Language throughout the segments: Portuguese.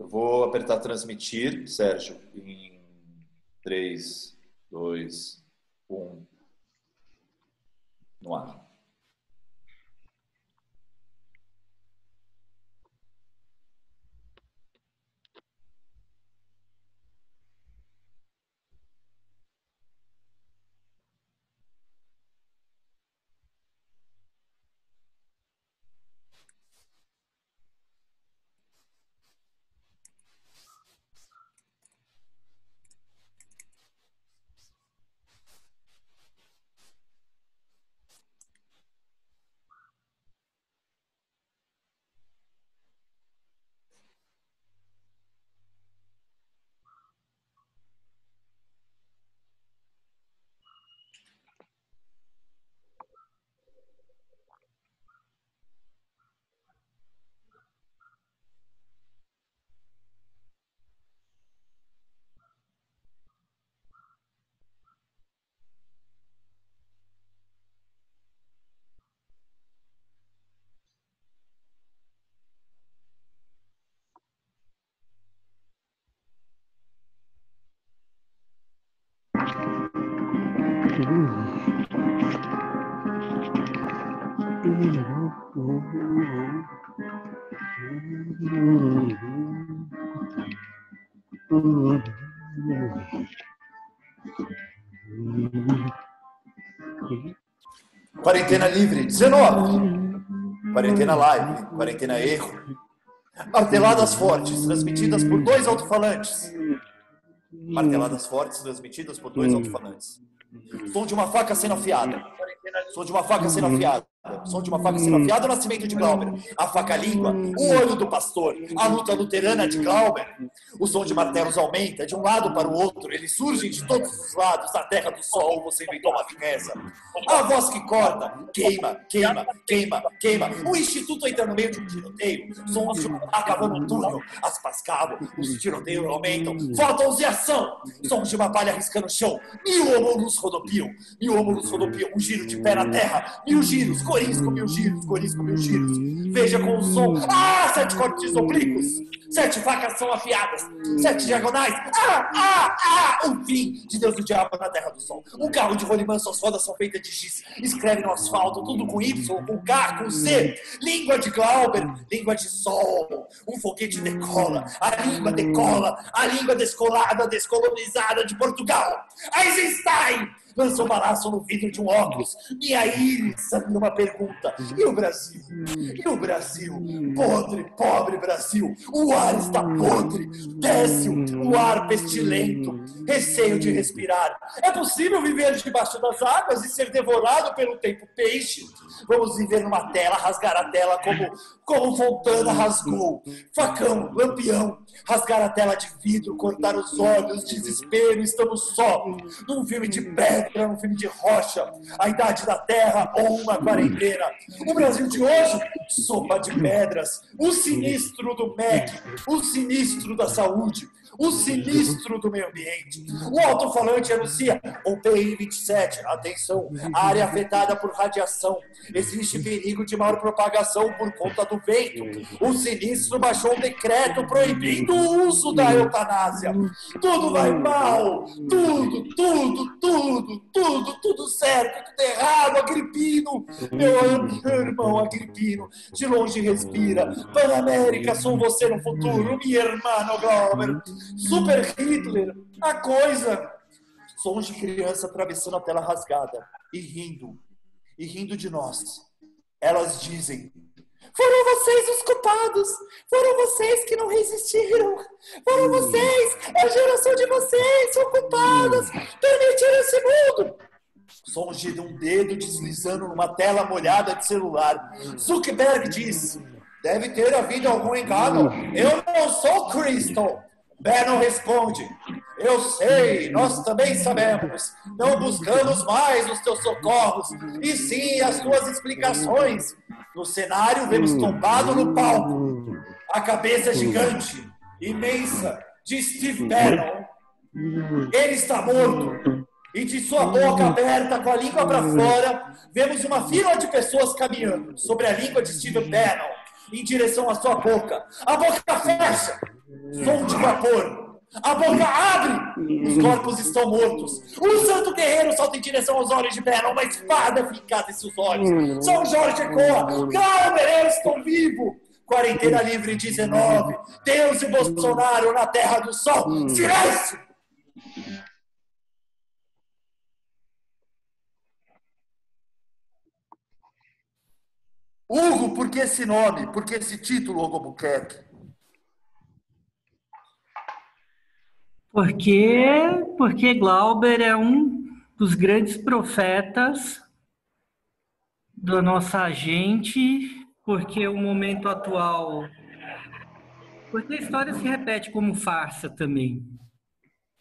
Eu vou apertar transmitir, Sérgio, em 3, 2, 1, no ar. Quarentena livre, 19. Quarentena live, quarentena erro. Marteladas fortes, transmitidas por 2 alto-falantes. Marteladas fortes, transmitidas por 2 alto-falantes. Som de uma faca sendo afiada. Som de uma faca sendo afiada. Som de uma faca sendo afiada, o nascimento de Glauber. A faca-língua, o olho do pastor. A luta luterana de Glauber. O som de martelos aumenta de um lado para o outro. Eles surgem de todos os lados. Da terra do sol, você inventou uma fineza. A voz que corta. Queima, queima, queima, queima. O instituto entra no meio de um tiroteio. Sons de uma faca cavando um túnel. Aspas cavam, os tiroteios aumentam. Faltam de ação. Sons de uma palha riscando o chão. 1000 homúnculos rodopiam. 1000 homúnculos rodopiam. Um giro de pé na terra. 1000 giros. Corisco, 1000 giros. Corisco, 1000 giros. Veja com o som. 7 cortes oblíquos. 7 facas são afiadas. 7 diagonais. O fim de Deus do diabo na terra do sol. Um carro de rolimã, suas rodas são feitas de giz. Escreve no asfalto, tudo com Y, com K, com C. Língua de Glauber, língua de sol. Um foguete decola, a língua decola. A língua descolada, descolonizada de Portugal. Eisenstein lança um balaço no vidro de um óculos. Minha íris sabe uma pergunta. E o Brasil? E o Brasil? Podre, pobre Brasil. O ar está podre. Desce o ar pestilento. Receio de respirar. É possível viver debaixo das águas e ser devorado pelo tempo peixe? Vamos viver numa tela, rasgar a tela como Fontana rasgou. Facão, lampião. Rasgar a tela de vidro, cortar os olhos, desespero, estamos só. Num filme de pedra, num filme de rocha. A idade da terra ou uma quarentena. O Brasil de hoje, sopa de pedras. O sinistro do MEC, o sinistro da saúde. O sinistro do meio ambiente. O alto-falante anuncia o PI 27. Atenção, área afetada por radiação. Existe perigo de maior propagação por conta do vento. O sinistro baixou um decreto proibindo o uso da eutanásia. Tudo vai mal. Tudo certo, tudo errado. Agripino, meu irmão Agripino, de longe respira. Panamérica, sou você no futuro, minha irmã Glauber. Super Hitler, a coisa. Sons de criança atravessando a tela rasgada e rindo de nós. Elas dizem: foram vocês os culpados, foram vocês que não resistiram, foram vocês, a geração de vocês são culpadas, permitiram esse mundo. Sons de um dedo deslizando numa tela molhada de celular. Zuckerberg diz: deve ter havido algum engano, eu não sou Crystal. Bannon responde: eu sei, nós também sabemos. Não buscamos mais os teus socorros, e sim as tuas explicações. No cenário, vemos tombado no palco a cabeça gigante, imensa, de Steve Bannon. Ele está morto. E de sua boca aberta, com a língua para fora, vemos uma fila de pessoas caminhando sobre a língua de Steve Bannon, em direção à sua boca. A boca fecha! Som de vapor. A boca abre! Os corpos estão mortos. O santo guerreiro salta em direção aos olhos de Bela. Uma espada fincada em seus olhos. São Jorge ecoa. Glauber, eu estou vivo! Quarentena livre 19. Deus e Bolsonaro na terra do sol. Silêncio! Hugo, por que esse nome? Por que esse título, Hugo Albuquerque? Porque Glauber é um dos grandes profetas da nossa gente, porque o momento atual... Porque a história se repete como farsa também.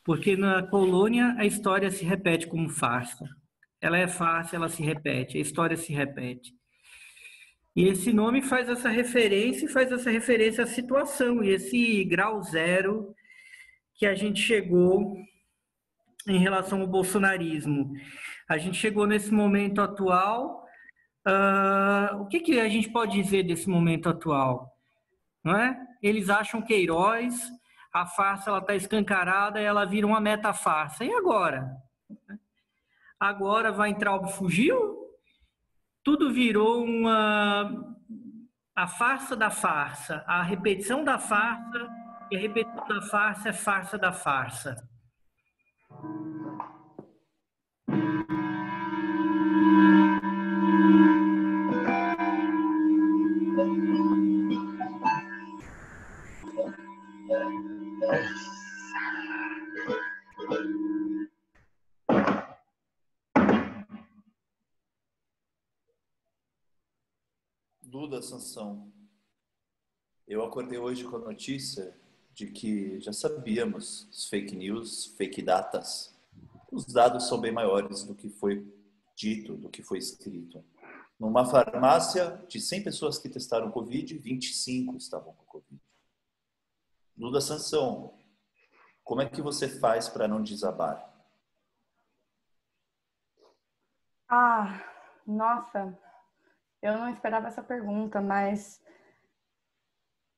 Porque na colônia a história se repete como farsa. Ela é farsa, ela se repete, a história se repete. E esse nome faz essa referência e faz essa referência à situação, e esse grau zero que a gente chegou em relação ao bolsonarismo. A gente chegou nesse momento atual. O que a gente pode dizer desse momento atual? Não é? Eles acham Queiroz, a farsa está escancarada e ela vira uma metafarsa. E agora? Agora Weintraub fugiu? Tudo virou a farsa da farsa, a repetição da farsa, e a repetição da farsa é farsa da farsa. Duda Sansão, eu acordei hoje com a notícia de que já sabíamos os fake news, fake datas. Os dados são bem maiores do que foi dito, do que foi escrito. Numa farmácia, de 100 pessoas que testaram Covid, 25 estavam com Covid. Duda Sansão, como é que você faz para não desabar? Nossa, eu não esperava essa pergunta, mas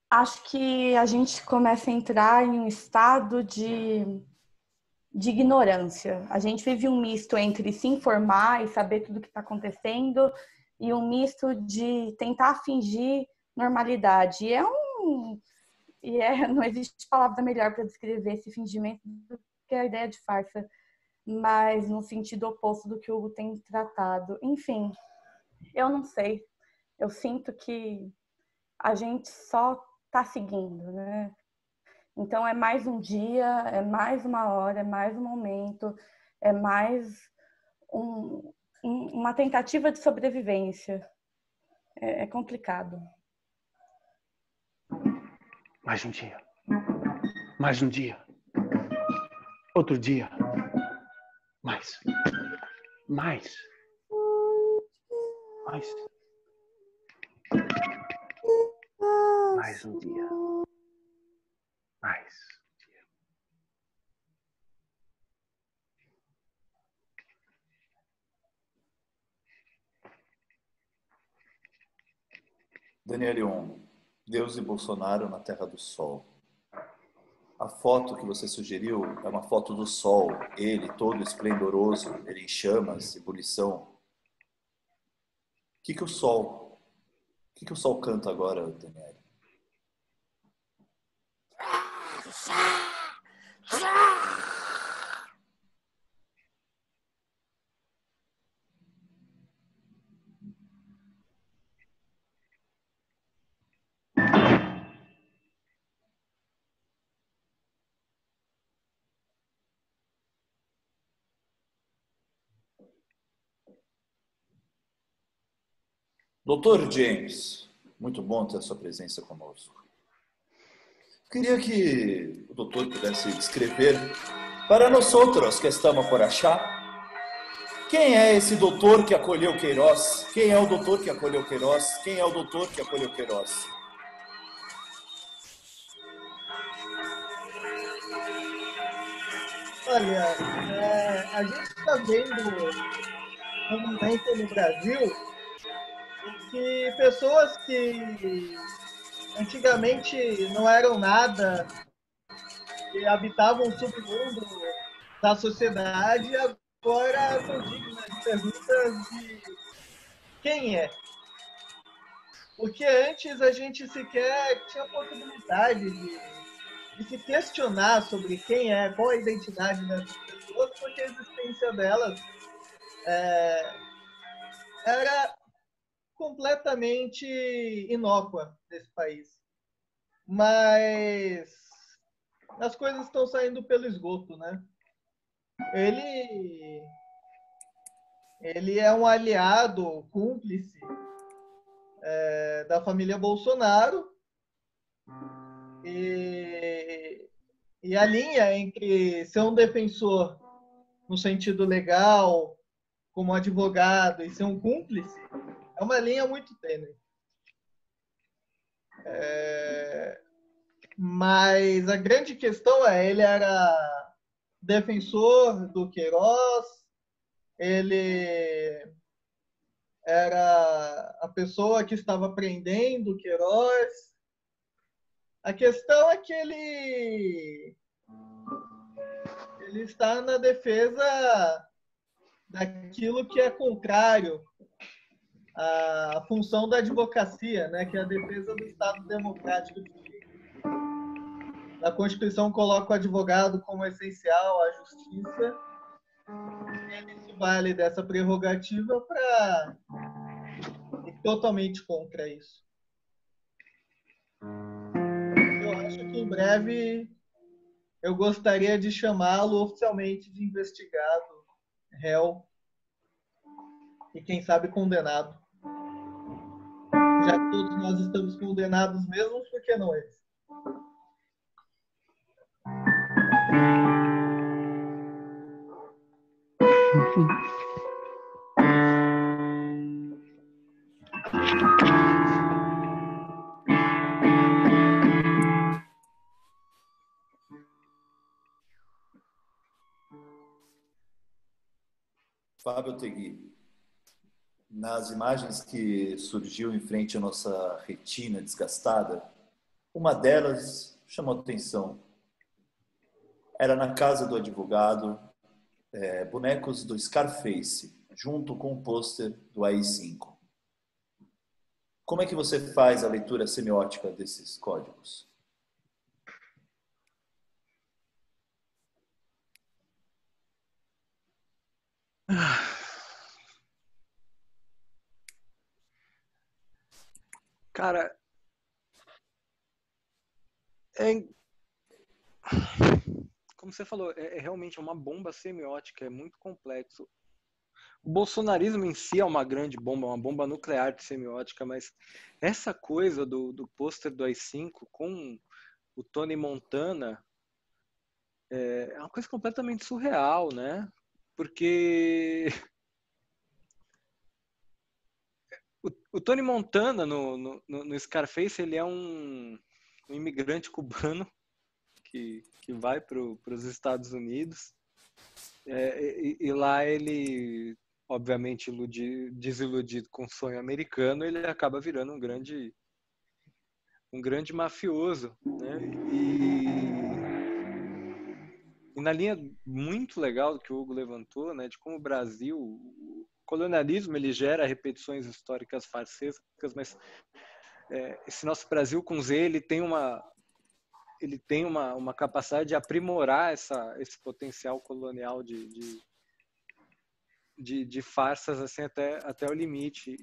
acho que a gente começa a entrar em um estado de ignorância. A gente vive um misto entre se informar e saber tudo o que está acontecendo e um misto de tentar fingir normalidade. Não existe palavra melhor para descrever esse fingimento do que a ideia de farsa, mas no sentido oposto do que o Hugo tem tratado. Enfim, eu não sei. Eu sinto que a gente só está seguindo, né? Então é mais um dia, é mais uma hora, é mais um momento, é mais uma tentativa de sobrevivência. É complicado. Mais um dia. Mais um dia. Outro dia. Mais. Mais. Mais. Mais um dia. Mais um dia. Danielion, Deus e Bolsonaro na Terra do Sol. A foto que você sugeriu é uma foto do sol, ele todo esplendoroso, ele em chamas, ebulição. O que o sol canta agora, Daniel? Doutor James, muito bom ter a sua presença conosco. Queria que o doutor pudesse descrever para nós outros que estamos por achar, quem é esse doutor que acolheu Queiroz? Quem é o doutor que acolheu Queiroz? Quem é o doutor que acolheu Queiroz? Olha, a gente está vendo um momento no Brasil em que pessoas que antigamente não eram nada, que habitavam o submundo da sociedade agora são dignas de perguntas de quem é. Porque antes a gente sequer tinha a possibilidade de se questionar sobre quem é, qual a identidade dessas pessoas, porque a existência delas era completamente inócua nesse país. Mas as coisas estão saindo pelo esgoto, né? Ele é um aliado, cúmplice da família Bolsonaro e a linha entre ser um defensor no sentido legal, como advogado, e ser um cúmplice, é uma linha muito tênue. Mas a grande questão ele era defensor do Queiroz, ele era a pessoa que estava prendendo o Queiroz. A questão é que ele está na defesa daquilo que é contrário à função da advocacia, né, que é a defesa do Estado democrático de direito. A Constituição coloca o advogado como essencial à justiça. Ele se vale dessa prerrogativa para ir totalmente contra isso. Eu acho que em breve eu gostaria de chamá-lo oficialmente de investigado, réu e quem sabe condenado. Já que todos nós estamos condenados mesmo, por que não eles? Fábio Tegui, nas imagens que surgiu em frente à nossa retina desgastada, uma delas chamou atenção. Era na casa do advogado, bonecos do Scarface, junto com o pôster do AI-5. Como é que você faz a leitura semiótica desses códigos? Cara, como você falou, realmente uma bomba semiótica, é muito complexo. O bolsonarismo em si é uma grande bomba, uma bomba nuclear de semiótica, mas essa coisa do pôster do AI-5 com o Tony Montana é uma coisa completamente surreal, né? Porque o Tony Montana no Scarface, ele é um imigrante cubano que vai para os Estados Unidos e lá ele, obviamente, desiludido com o sonho americano, ele acaba virando um grande mafioso, né? E na linha muito legal que o Hugo levantou, né, de como o Brasil, o colonialismo, ele gera repetições históricas farsescas, mas esse nosso Brasil com Z, ele tem uma capacidade de aprimorar esse potencial colonial de farsas assim, até o limite.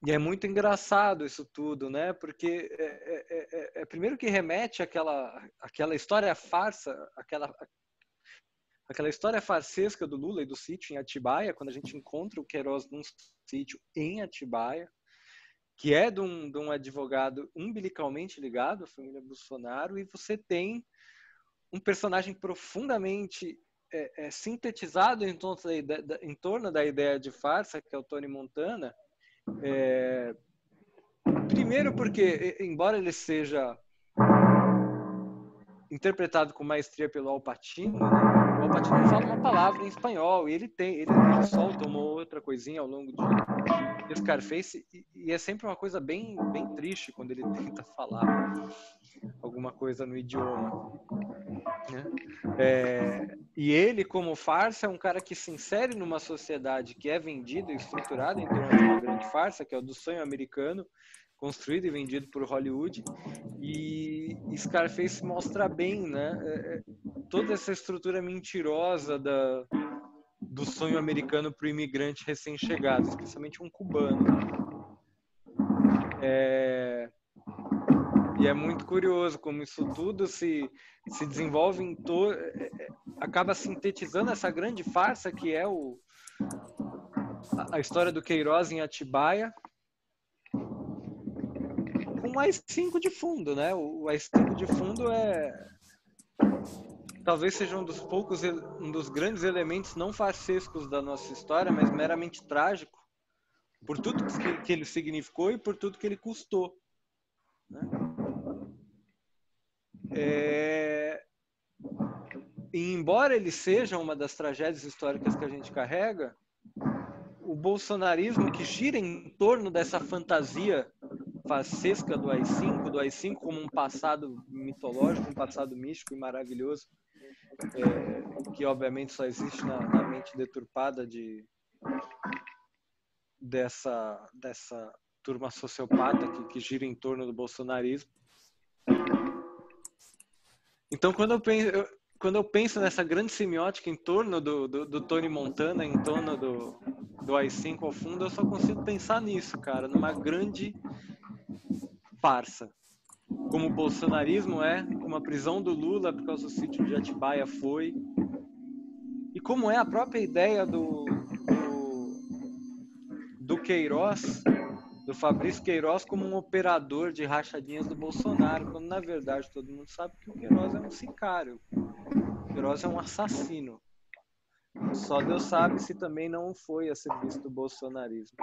E é muito engraçado isso tudo, né? Porque primeiro que remete àquela história farsa, aquela história farsesca do Lula e do sítio em Atibaia, quando a gente encontra o Queiroz num sítio em Atibaia, que é de um advogado umbilicalmente ligado à família Bolsonaro, e você tem um personagem profundamente sintetizado em torno da ideia de farsa, que é o Tony Montana. Primeiro porque, embora ele seja interpretado com maestria pelo Al Pacino, né? O Palpatine não fala uma palavra em espanhol, e ele solta uma outra coisinha ao longo de Scarface, e é sempre uma coisa bem, bem triste quando ele tenta falar alguma coisa no idioma, né? E ele, como farsa, é um cara que se insere numa sociedade que é vendida e estruturada em torno de uma grande farsa, que é o do sonho americano, construído e vendido por Hollywood, e Scarface mostra bem, né, toda essa estrutura mentirosa do sonho americano para o imigrante recém-chegado, especialmente um cubano. E é muito curioso como isso tudo se desenvolve acaba sintetizando essa grande farsa que é a história do Queiroz em Atibaia, com o AI-5 de fundo, né? O AI-5 de fundo talvez seja um dos grandes elementos não farsescos da nossa história, mas meramente trágico, por tudo que ele significou e por tudo que ele custou, né? E embora ele seja uma das tragédias históricas que a gente carrega, o bolsonarismo que gira em torno dessa fantasia farsesca do AI-5 como um passado mitológico, um passado místico e maravilhoso, que obviamente só existe na mente deturpada dessa turma sociopata que gira em torno do bolsonarismo. Então, quando eu penso nessa grande semiótica em torno do Tony Montana, em torno do AI-5 ao fundo, eu só consigo pensar nisso, cara, numa grande farsa. Como o bolsonarismo como a prisão do Lula por causa do sítio de Atibaia foi, e como é a própria ideia do Queiroz, do Fabrício Queiroz, como um operador de rachadinhas do Bolsonaro, quando na verdade todo mundo sabe que o Queiroz é um sicário, o Queiroz é um assassino. Só Deus sabe se também não foi a serviço do bolsonarismo.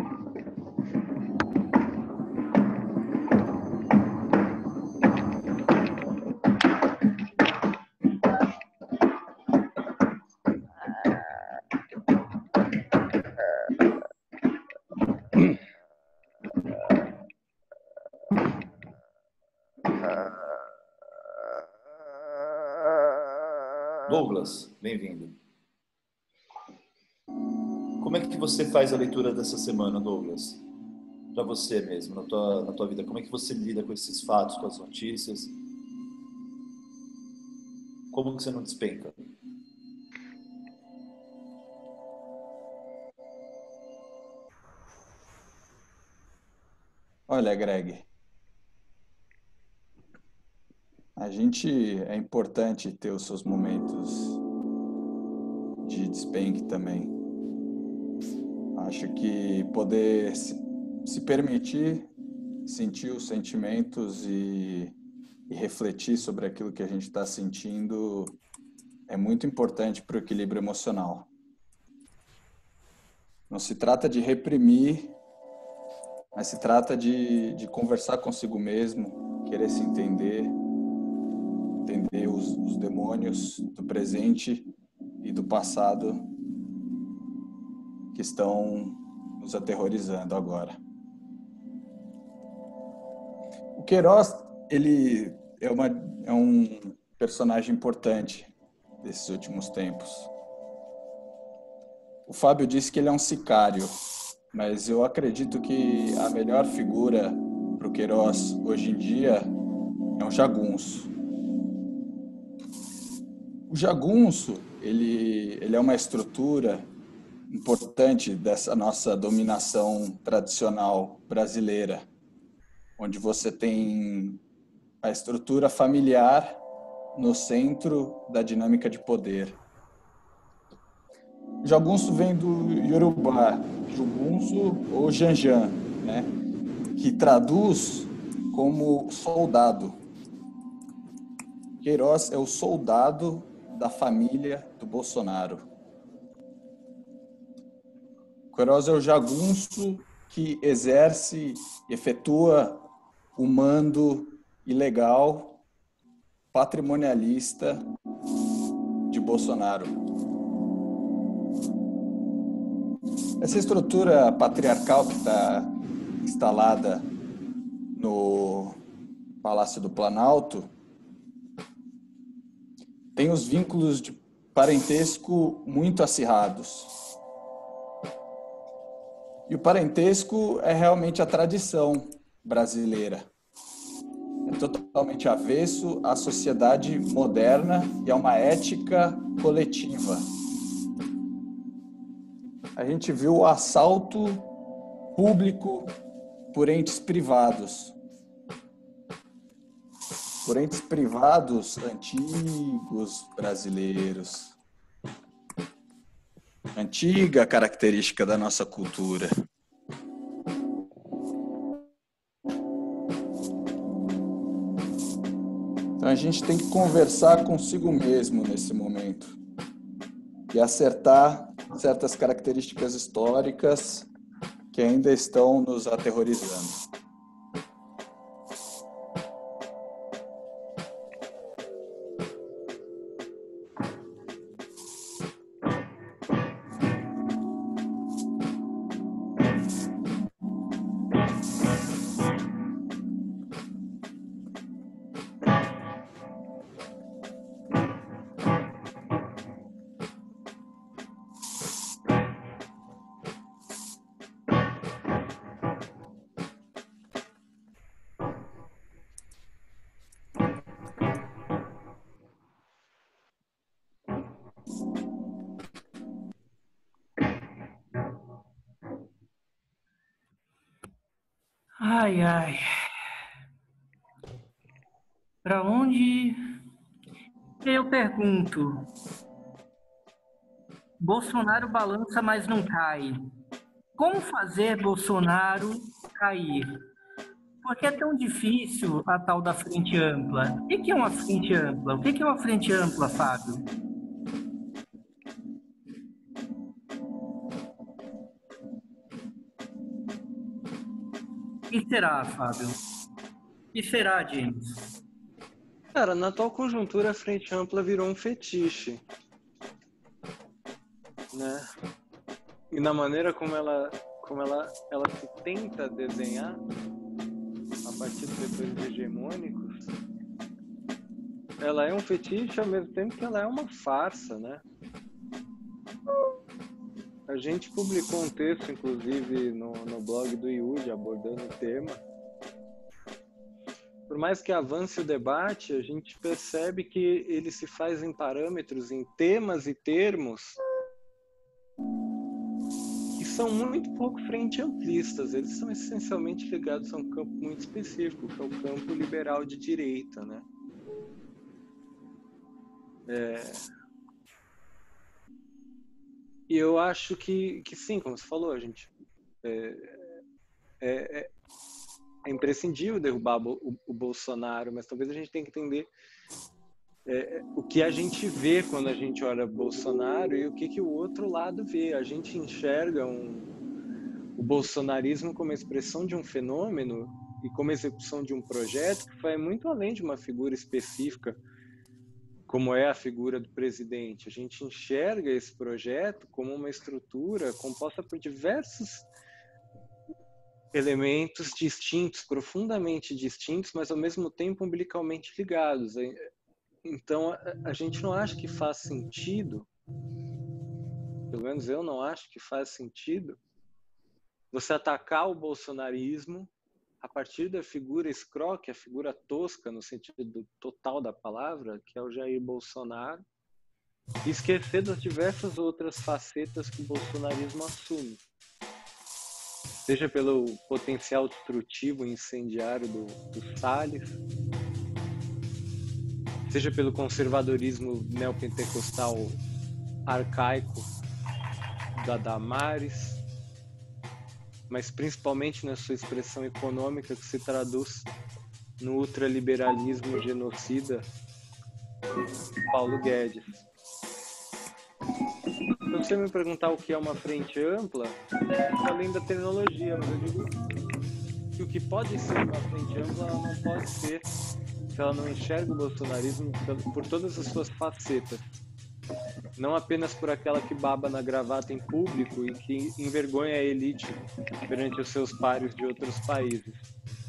Douglas, bem-vindo. Como é que você faz a leitura dessa semana, Douglas? Para você mesmo, na tua vida, como é que você lida com esses fatos, com as notícias? Como que você não despenca? Olha, Greg, é importante ter os seus momentos de despenque também. Acho que poder se permitir sentir os sentimentos e refletir sobre aquilo que a gente está sentindo é muito importante para o equilíbrio emocional. Não se trata de reprimir, mas se trata de conversar consigo mesmo, querer se entender os demônios do presente e do passado que estão nos aterrorizando agora. O Queiroz, ele é um personagem importante desses últimos tempos. O Fábio disse que ele é um sicário, mas eu acredito que a melhor figura para o Queiroz hoje em dia é um jagunço. O jagunço, ele é uma estrutura importante dessa nossa dominação tradicional brasileira, onde você tem a estrutura familiar no centro da dinâmica de poder. O jagunço vem do Yorubá, Jugunço ou Janjan, né? Que traduz como soldado. Queiroz é o soldado da família do Bolsonaro. Queiroz é o jagunço que exerce, efetua o mando ilegal, patrimonialista de Bolsonaro. Essa estrutura patriarcal que está instalada no Palácio do Planalto tem os vínculos de parentesco muito acirrados. E o parentesco é realmente a tradição brasileira. É totalmente avesso à sociedade moderna e a uma ética coletiva. A gente viu o assalto público por entes privados. Por entes privados antigos brasileiros. Antiga característica da nossa cultura. Então a gente tem que conversar consigo mesmo nesse momento e acertar certas características históricas que ainda estão nos aterrorizando. Ai, ai. Para onde? Eu pergunto. Bolsonaro balança, mas não cai. Como fazer Bolsonaro cair? Por que é tão difícil a tal da frente ampla? O que é uma frente ampla? O que é uma frente ampla, Fábio? O que será, Fábio? O que será, James? Cara, na atual conjuntura, a frente ampla virou um fetiche, né? E na maneira como ela se tenta desenhar, a partir dos setores hegemônicos, ela é um fetiche ao mesmo tempo que ela é uma farsa, né? A gente publicou um texto, inclusive, no blog do Yudi, abordando o tema. Por mais que avance o debate, a gente percebe que ele se faz em parâmetros, em temas e termos que são muito pouco frente amplistas. Eles são essencialmente ligados a um campo muito específico, que é o campo liberal de direita, né? E eu acho que sim, como você falou, a gente é imprescindível derrubar o Bolsonaro, mas talvez a gente tenha que entender o que a gente vê quando a gente olha Bolsonaro e o que o outro lado vê. A gente enxerga o bolsonarismo como expressão de um fenômeno e como execução de um projeto que vai muito além de uma figura específica, como é a figura do presidente. A gente enxerga esse projeto como uma estrutura composta por diversos elementos distintos, profundamente distintos, mas ao mesmo tempo umbilicalmente ligados. Então, a gente não acha que faz sentido, pelo menos eu não acho que faz sentido, você atacar o bolsonarismo a partir da figura escroque, a figura tosca, no sentido total da palavra, que é o Jair Bolsonaro, e esquecer das diversas outras facetas que o bolsonarismo assume. Seja pelo potencial destrutivo e incendiário do Salles, seja pelo conservadorismo neopentecostal arcaico da Damares, mas principalmente na sua expressão econômica, que se traduz no ultraliberalismo genocida de Paulo Guedes. Então, se você me perguntar o que é uma frente ampla, além da terminologia, mas eu digo que o que pode ser uma frente ampla, ela não pode ser se ela não enxerga o bolsonarismo por todas as suas facetas. Não apenas por aquela que baba na gravata em público e que envergonha a elite perante os seus pares de outros países.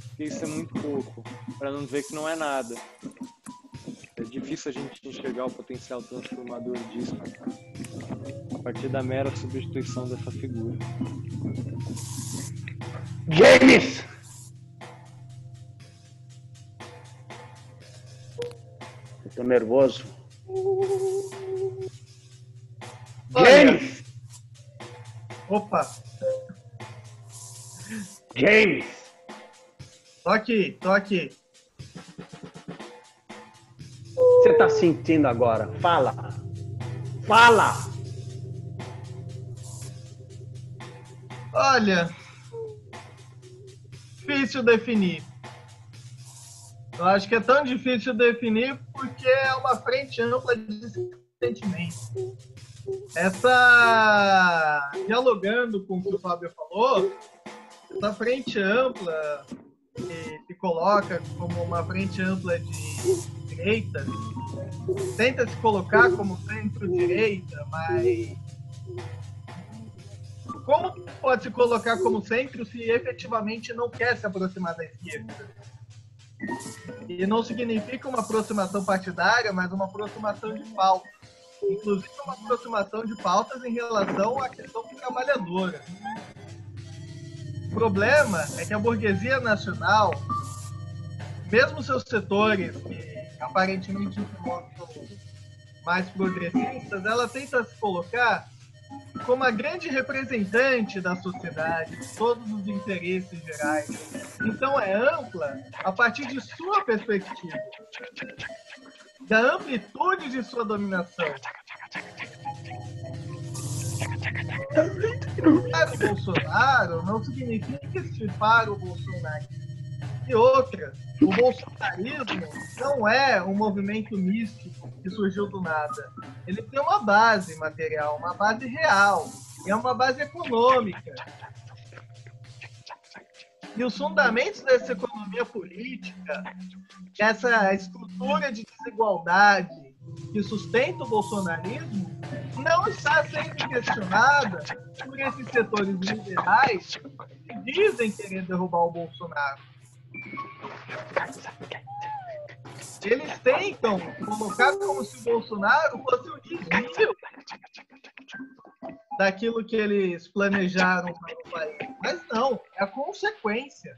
Porque isso é muito pouco, para não dizer que não é nada. É difícil a gente enxergar o potencial transformador disso a partir da mera substituição dessa figura. James! Eu tô nervoso. James! Opa, James! tô aqui, tô aqui. O que você tá sentindo agora? Fala! Fala! Olha, difícil definir. Eu acho que é tão difícil definir porque é uma frente ampla de sentimentos. Dialogando com o que o Fábio falou, essa frente ampla que se coloca como uma frente ampla de direita, tenta se colocar como centro-direita, mas como pode se colocar como centro se efetivamente não quer se aproximar da esquerda? E não significa uma aproximação partidária, mas uma aproximação de pautas. Inclusive uma aproximação de pautas em relação à questão trabalhadora. O problema é que a burguesia nacional, mesmo seus setores que aparentemente se mostram mais progressistas, ela tenta se colocar como a grande representante da sociedade, de todos os interesses gerais. Então é ampla a partir de sua perspectiva, da amplitude de sua dominação. Para o Bolsonaro não significa estipar o bolsonarismo. E outra, o bolsonarismo não é um movimento místico que surgiu do nada. Ele tem uma base material, uma base real, e é uma base econômica. E os fundamentos dessa economia política, essa estrutura de desigualdade que sustenta o bolsonarismo, não está sendo questionada por esses setores liberais que dizem querer derrubar o Bolsonaro. Eles tentam colocar como se o Bolsonaro fosse o desvio daquilo que eles planejaram para o país. Mas não, é a consequência.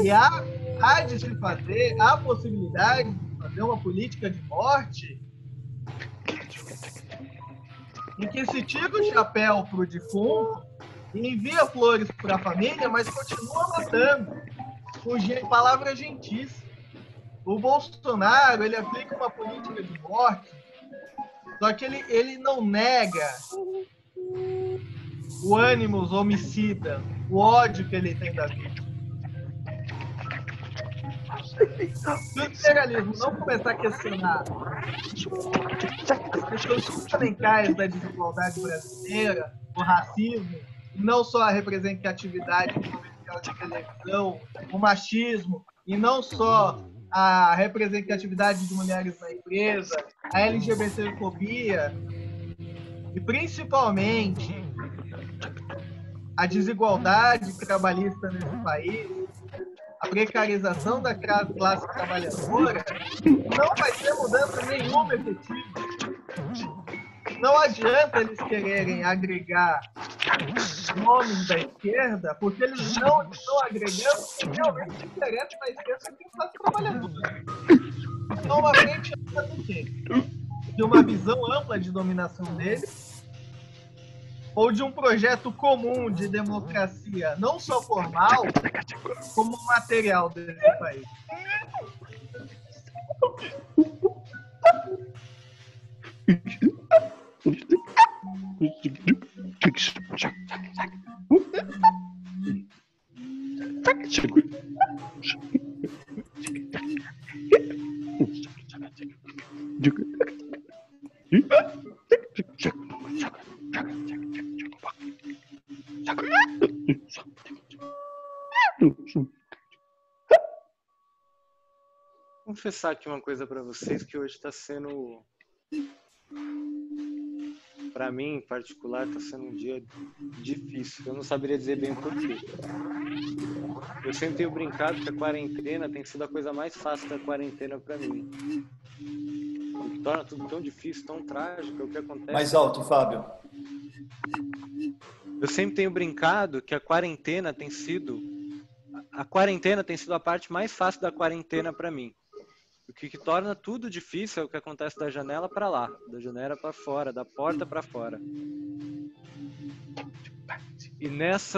E há de se fazer, há a possibilidade de fazer uma política de morte em que se tira o chapéu para o defunto e envia flores para a família, mas continua matando, com palavras gentis. O Bolsonaro, ele aplica uma política de morte, só que ele não nega o ânimos homicida, o ódio que ele tem da vida. Se o liberalismo não começar a questionar as questões fundamentais da desigualdade brasileira, o racismo, e não só a representatividade do comercial de televisão, o machismo, e não só a representatividade de mulheres na empresa, a LGBTfobia, e principalmente a desigualdade trabalhista nesse país, a precarização da classe trabalhadora, não vai ter mudança nenhuma efetiva. Não adianta eles quererem agregar nomes da esquerda, porque eles não estão agregando o que realmente interessa na esquerda, que é a classe trabalhadora. Então, uma frente ampla do quê? De uma visão ampla de dominação deles, ou de um projeto comum de democracia, não só formal, como material desse país. confessar aqui uma coisa para vocês que hoje está sendo, para mim em particular, está sendo um dia difícil. Eu não saberia dizer bem por quê. Eu sempre tenho brincado que a quarentena tem sido a coisa mais fácil da quarentena para mim. O que torna tudo tão difícil, tão trágico, é o que acontece. Mais alto, Fábio. Eu sempre tenho brincado que a quarentena tem sido a parte mais fácil da quarentena para mim. O que torna tudo difícil é o que acontece da janela para lá, da janela para fora, da porta para fora. E nesse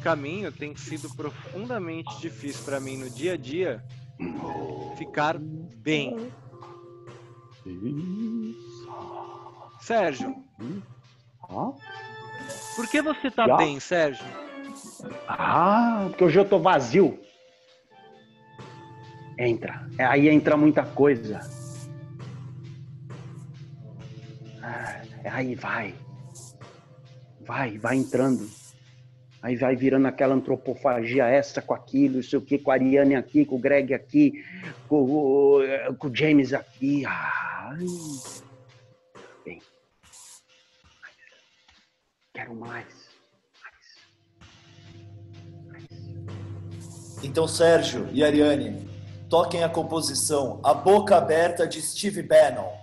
caminho tem sido profundamente difícil para mim no dia a dia ficar bem. Sérgio, por que você tá bem, Sérgio? Porque hoje eu tô vazio. Aí entra muita coisa. Aí vai entrando. Aí vai virando aquela antropofagia essa com aquilo, não sei o que, com a Ariane aqui, com o Greg aqui, com o James aqui. Bem. Quero mais. Então, Sérgio e Ariane, toquem a composição A Boca Aberta de Steve Bannon.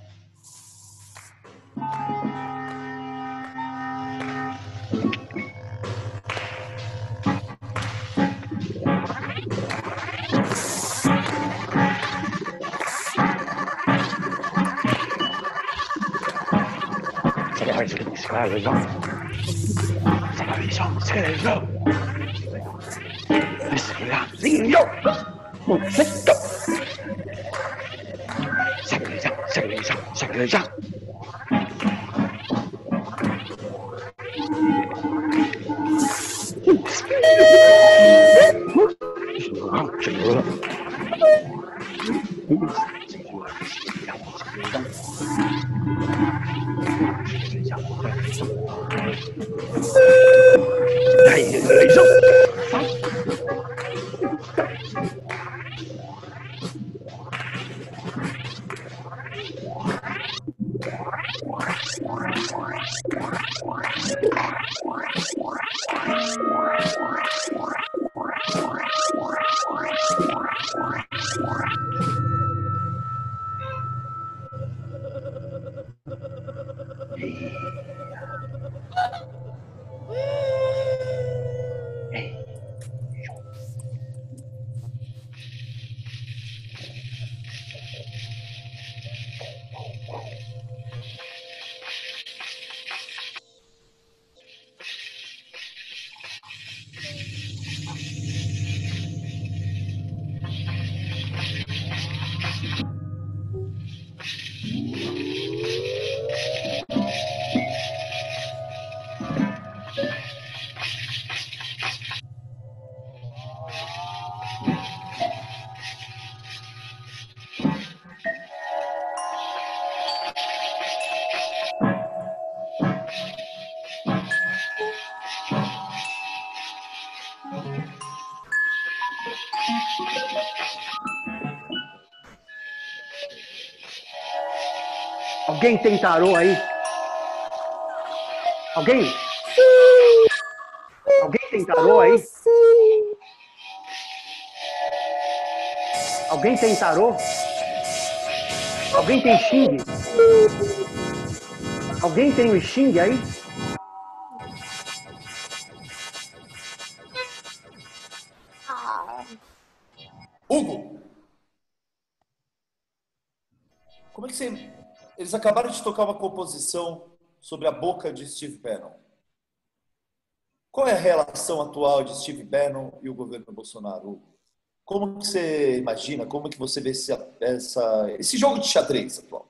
Alguém tem tarô aí? Alguém? Alguém tem tarô aí? Alguém tem tarô? Alguém tem Xing? Alguém tem o Xing aí? Hugo! Como é que você... Eles acabaram de tocar uma composição sobre a boca de Steve Bannon. Qual é a relação atual de Steve Bannon e o governo Bolsonaro, Hugo? Como que você imagina, como que você vê esse jogo de xadrez atual?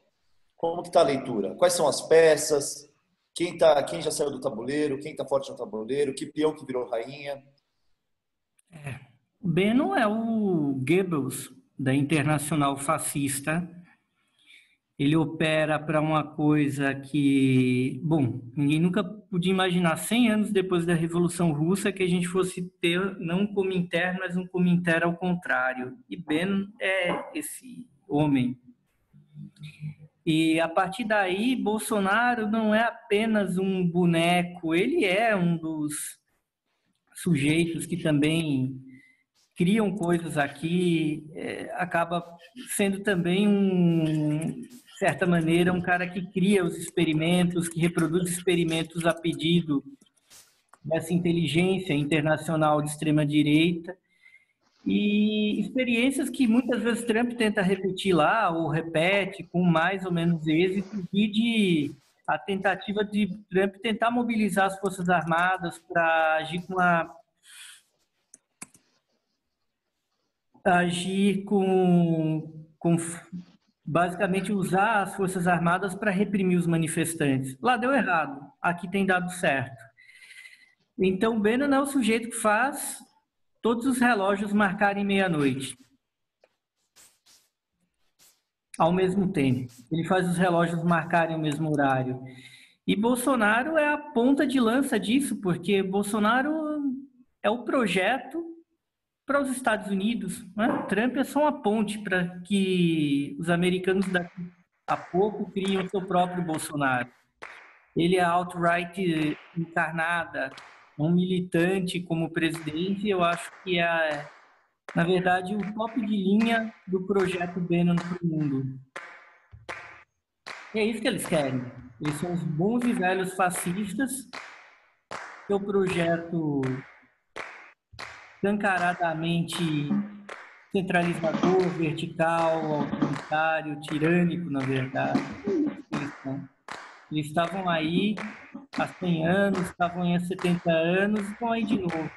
Como que está a leitura? Quais são as peças? Quem já saiu do tabuleiro? Quem está forte no tabuleiro? Que peão que virou rainha? O Bannon é o Goebbels da Internacional Fascista Ele opera para uma coisa que, bom, ninguém nunca podia imaginar, 100 anos depois da Revolução Russa, que a gente fosse ter não um Comintern, mas um Comintern ao contrário. E Bannon é esse homem. E a partir daí, Bolsonaro não é apenas um boneco, ele é um dos sujeitos que também criam coisas aqui, acaba sendo também de certa maneira, um cara que cria os experimentos, que reproduz experimentos a pedido dessa inteligência internacional de extrema-direita, e experiências que muitas vezes Trump tenta repetir lá, ou repete com mais ou menos êxito, e a tentativa de Trump tentar mobilizar as Forças Armadas para agir com basicamente usar as Forças Armadas para reprimir os manifestantes. Lá deu errado, aqui tem dado certo. Então, Bannon é o sujeito que faz todos os relógios marcarem meia-noite. Ao mesmo tempo. Ele faz os relógios marcarem o mesmo horário. E Bolsonaro é a ponta de lança disso, porque Bolsonaro é o projeto para os Estados Unidos, né? Trump é só uma ponte para que os americanos daqui a pouco criem o seu próprio Bolsonaro. Ele é a alt-right encarnada, um militante como presidente, eu acho que é, na verdade, o top de linha do projeto Bannon para o mundo. E é isso que eles querem. Eles são os bons e velhos fascistas, seu projeto escancaradamente centralizador, vertical, autoritário, tirânico, na verdade. Eles estavam aí há 100 anos, estavam aí há 70 anos, estão aí de novo.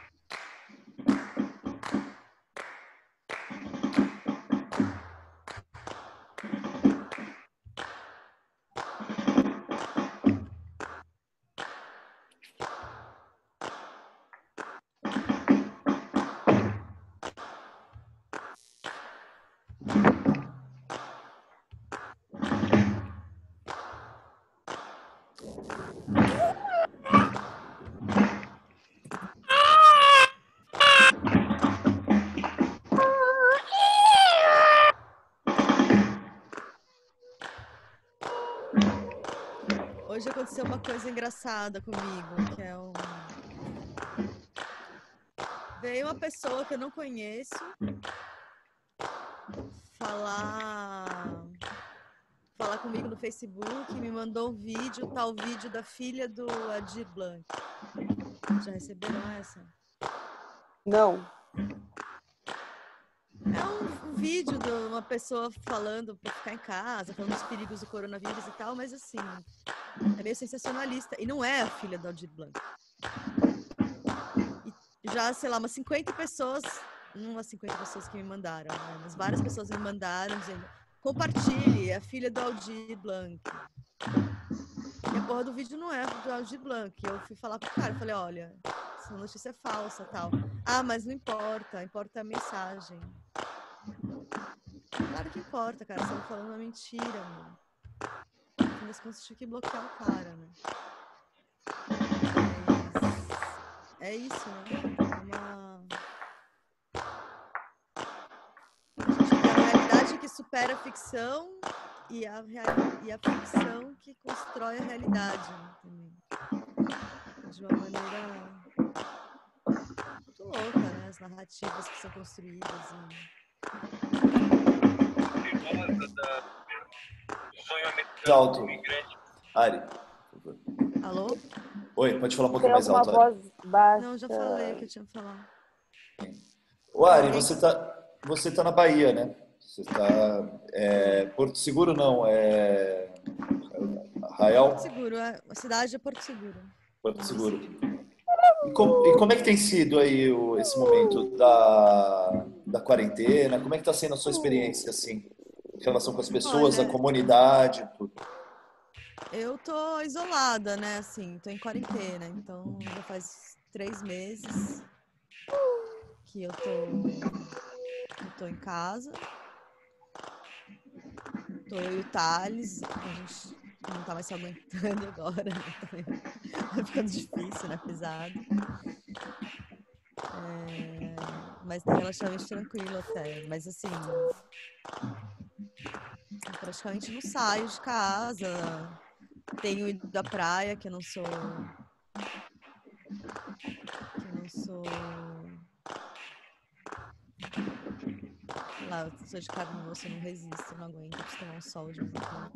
Hoje aconteceu uma coisa engraçada comigo, que é veio uma pessoa que eu não conheço falar comigo no Facebook, me mandou um vídeo, tal vídeo da filha do Aldir Blanc. Já receberam essa? Não. É um vídeo de uma pessoa falando para ficar em casa, falando dos perigos do coronavírus e tal, mas assim, é meio sensacionalista. E não é a filha do Aldir Blanc. E já, sei lá, umas 50 pessoas, não umas 50 pessoas que me mandaram, né? Mas várias pessoas me mandaram dizendo: compartilhe, é a filha do Aldir Blanc. E a porra do vídeo não é do Aldir Blanc. Eu fui falar pro cara, falei: olha, essa notícia é falsa, tal. Ah, mas não importa, importa a mensagem. Claro que importa, cara, você tá falando uma mentira, mano. No fim das contas, tinha que bloquear o cara, né? Mas é isso, né? A realidade que supera a ficção e a ficção que constrói a realidade, né? Também. De uma maneira muito louca, né? As narrativas que são construídas. Alto. Ari. Alô? Oi, pode falar um Tem pouquinho mais alguma alto, Ari. voz baixa? Não, já falei o que eu tinha que falar. Ô, Ari, você tá na Bahia, né? Você tá... Porto Seguro não, Arraial? Porto Seguro, a cidade é Porto Seguro. Porto Seguro. E como é que tem sido aí esse momento da quarentena? Como é que está sendo a sua experiência, assim, em relação com as pessoas, Olha, a comunidade, tudo? Eu tô isolada, né, assim, tô em quarentena, então já faz 3 meses que eu tô em casa. tô eu e o Thales, a gente não tá mais se aguentando agora, né? Tá ficando difícil, né? Pesado. Mas tá relativamente tranquilo até. Mas assim, eu praticamente não saio de casa. Tenho ido à praia, que eu não sou. Lá, eu sou de carne e osso, eu não resisto, eu não aguento de tomar um sol de vez em quando.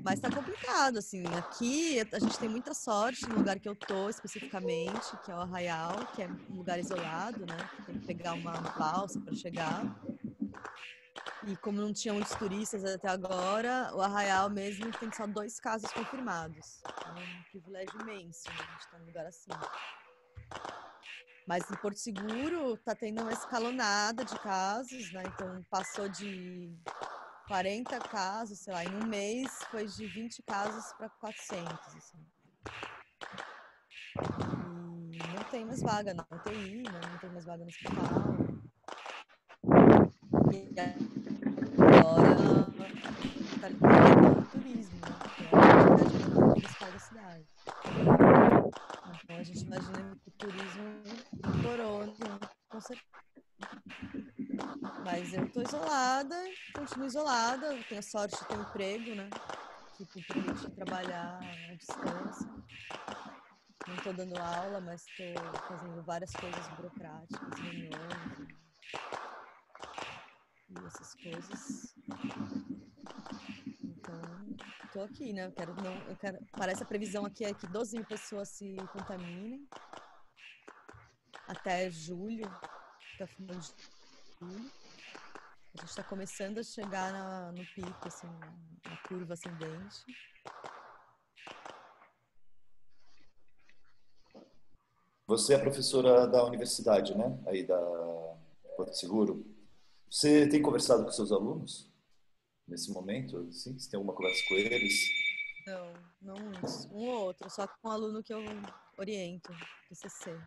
Mas tá complicado, assim. Aqui a gente tem muita sorte no lugar que eu tô especificamente, que é o Arraial, que é um lugar isolado, né? Tem que pegar uma balsa para chegar. E como não tinha muitos turistas até agora, o Arraial mesmo tem só 2 casos confirmados. É um privilégio imenso, né? A gente tá num lugar assim. Mas em Porto Seguro tá tendo uma escalonada de casos, né? Então passou de 40 casos, sei lá, em um mês foi de 20 casos para 400, assim. E não tem mais vaga na UTI, né? Não tem mais vaga no hospital. E agora tá ligado o turismo, né? Que é a atividade econômica principal da cidade. Então a gente imagina que o turismo estourou, com certeza. Mas eu tô isolada, continuo isolada, eu tenho sorte de ter um emprego, né? Que me permite trabalhar à distância. Não tô dando aula, mas tô fazendo várias coisas burocráticas, reuniões e essas coisas. Então, tô aqui, né? Parece a previsão aqui é que 12 mil pessoas se contaminem até julho, até o final de julho. A gente está começando a chegar no pico, assim, na curva ascendente. Você é professora da universidade, né? Aí da Porto Seguro. Você tem conversado com seus alunos nesse momento? Sim? Você tem alguma conversa com eles? Não muitos. Um ou outro, só com um aluno que eu oriento, TCC.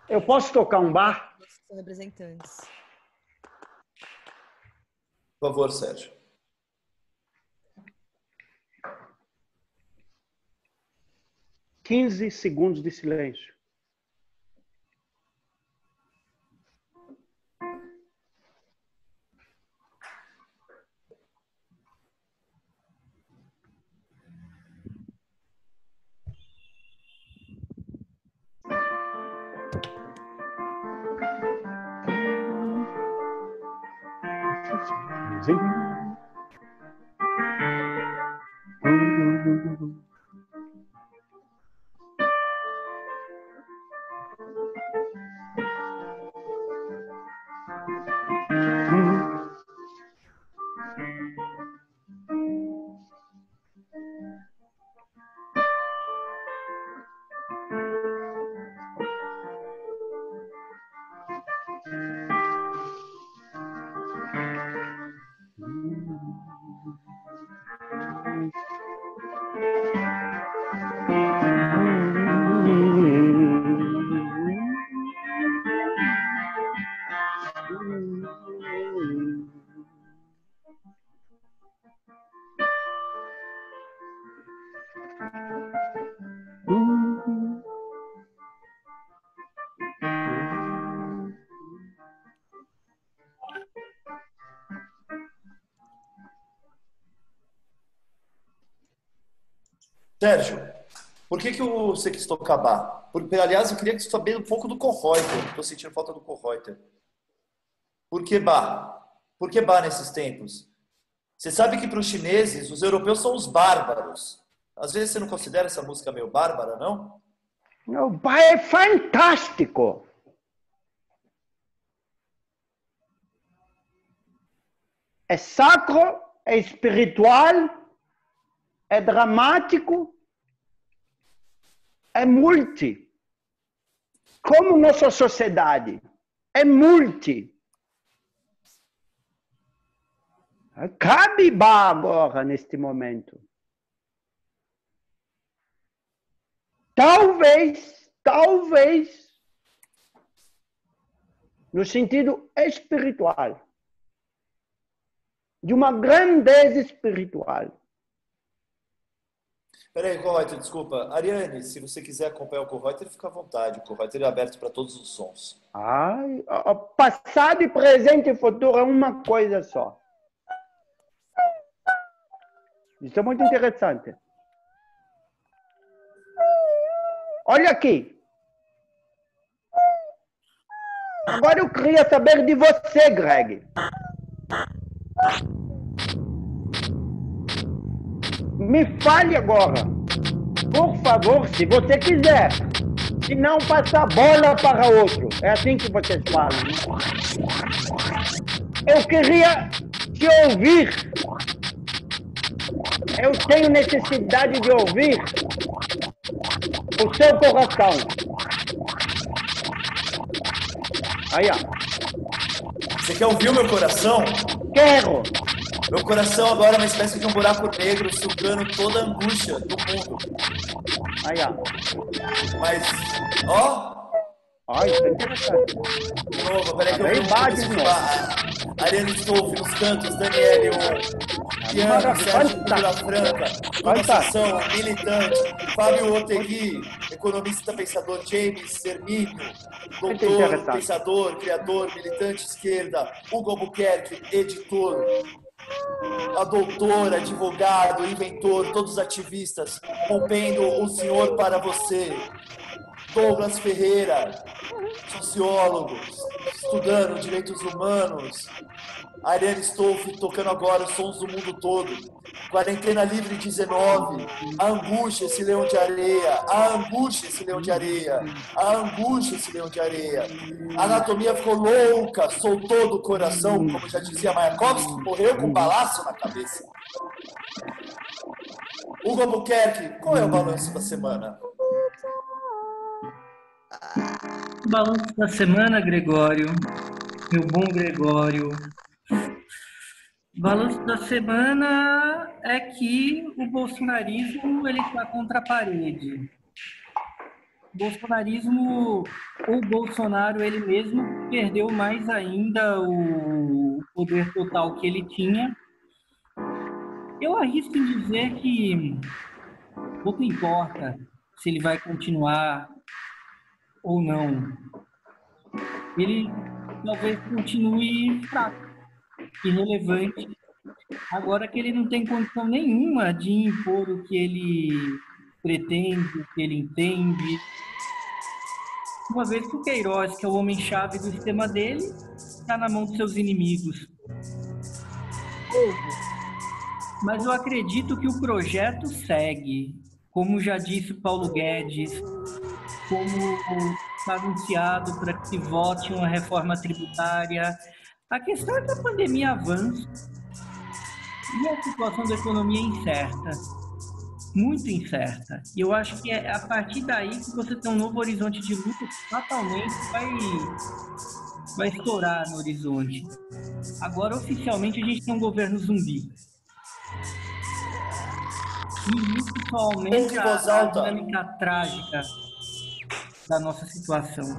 Eu posso tocar um bar? São representantes. Por favor, Sérgio. Quinze segundos de silêncio. Sérgio, por que você quis tocar bar? Porque, aliás, eu queria saber um pouco do Kohreuter. Estou sentindo falta do Kohreuter. Por que bar? Por que bar nesses tempos? Você sabe que para os chineses, os europeus são os bárbaros. Às vezes você não considera essa música meio bárbara, não? O bar é fantástico. É sacro, é espiritual, é dramático, é multi. Como nossa sociedade é multi. Cabe bar agora, neste momento. Talvez, no sentido espiritual, de uma grandeza espiritual. Peraí, Kohreuter, desculpa. Ariane, se você quiser acompanhar o Kohreuter, fica à vontade. O Kohreuter é aberto para todos os sons. Ai, passado, presente e futuro é uma coisa só. Isso é muito interessante. Olha aqui. Agora eu queria saber de você, Greg. Me fale agora, por favor, se você quiser. Se não, passa a bola para outro. É assim que vocês falam. Eu queria te ouvir. Eu tenho necessidade de ouvir o seu coração. Aí, ó. Você quer ouvir o meu coração? Quero. Meu coração agora é uma espécie de um buraco negro sugando toda a angústia do mundo. Aí, ó. Mas, ó... Ai, isso é interessante. De novo, peraí que eu Aí vi bate de novo. Ariane Stolfi nos cantos, Daniele, o piano, Sérgio Cultura Franca, Conversação, militante, Fábio Otegui, economista pensador, James Hermínio, doutor, pensador, criador, militante esquerda, Hugo Albuquerque, editor, a doutora, advogado, inventor, todos os ativistas, rompendo o senhor para você. Douglas Ferreira, sociólogo, estudando direitos humanos. Ariane Stolfi tocando agora os sons do mundo todo. Quarentena Livre 19. A angústia, esse leão de areia. A angústia, esse leão de areia. A angústia, esse leão de areia. A anatomia ficou louca, soltou do coração, como já dizia Mayakovsky, morreu com um balaço na cabeça. Hugo Albuquerque, qual é o balanço da semana? O balanço da semana, Gregório, meu bom Gregório. O balanço da semana é que o bolsonarismo ele está contra a parede. O bolsonarismo, o Bolsonaro, ele mesmo perdeu mais ainda o poder total que ele tinha. Eu arrisco em dizer que pouco importa se ele vai continuar ou não. Ele talvez continue fraco, irrelevante, agora que ele não tem condição nenhuma de impor o que ele pretende, o que ele entende. Uma vez que o Queiroz, que é o homem-chave do sistema dele, está na mão dos seus inimigos. Mas eu acredito que o projeto segue, como já disse Paulo Guedes, como está anunciado para que se vote uma reforma tributária. A questão é que a pandemia avança e a situação da economia é incerta, muito incerta. E eu acho que é a partir daí que você tem um novo horizonte de luta que fatalmente vai estourar no horizonte. Agora, oficialmente, a gente tem um governo zumbi. E isso só aumenta a dinâmica trágica da nossa situação.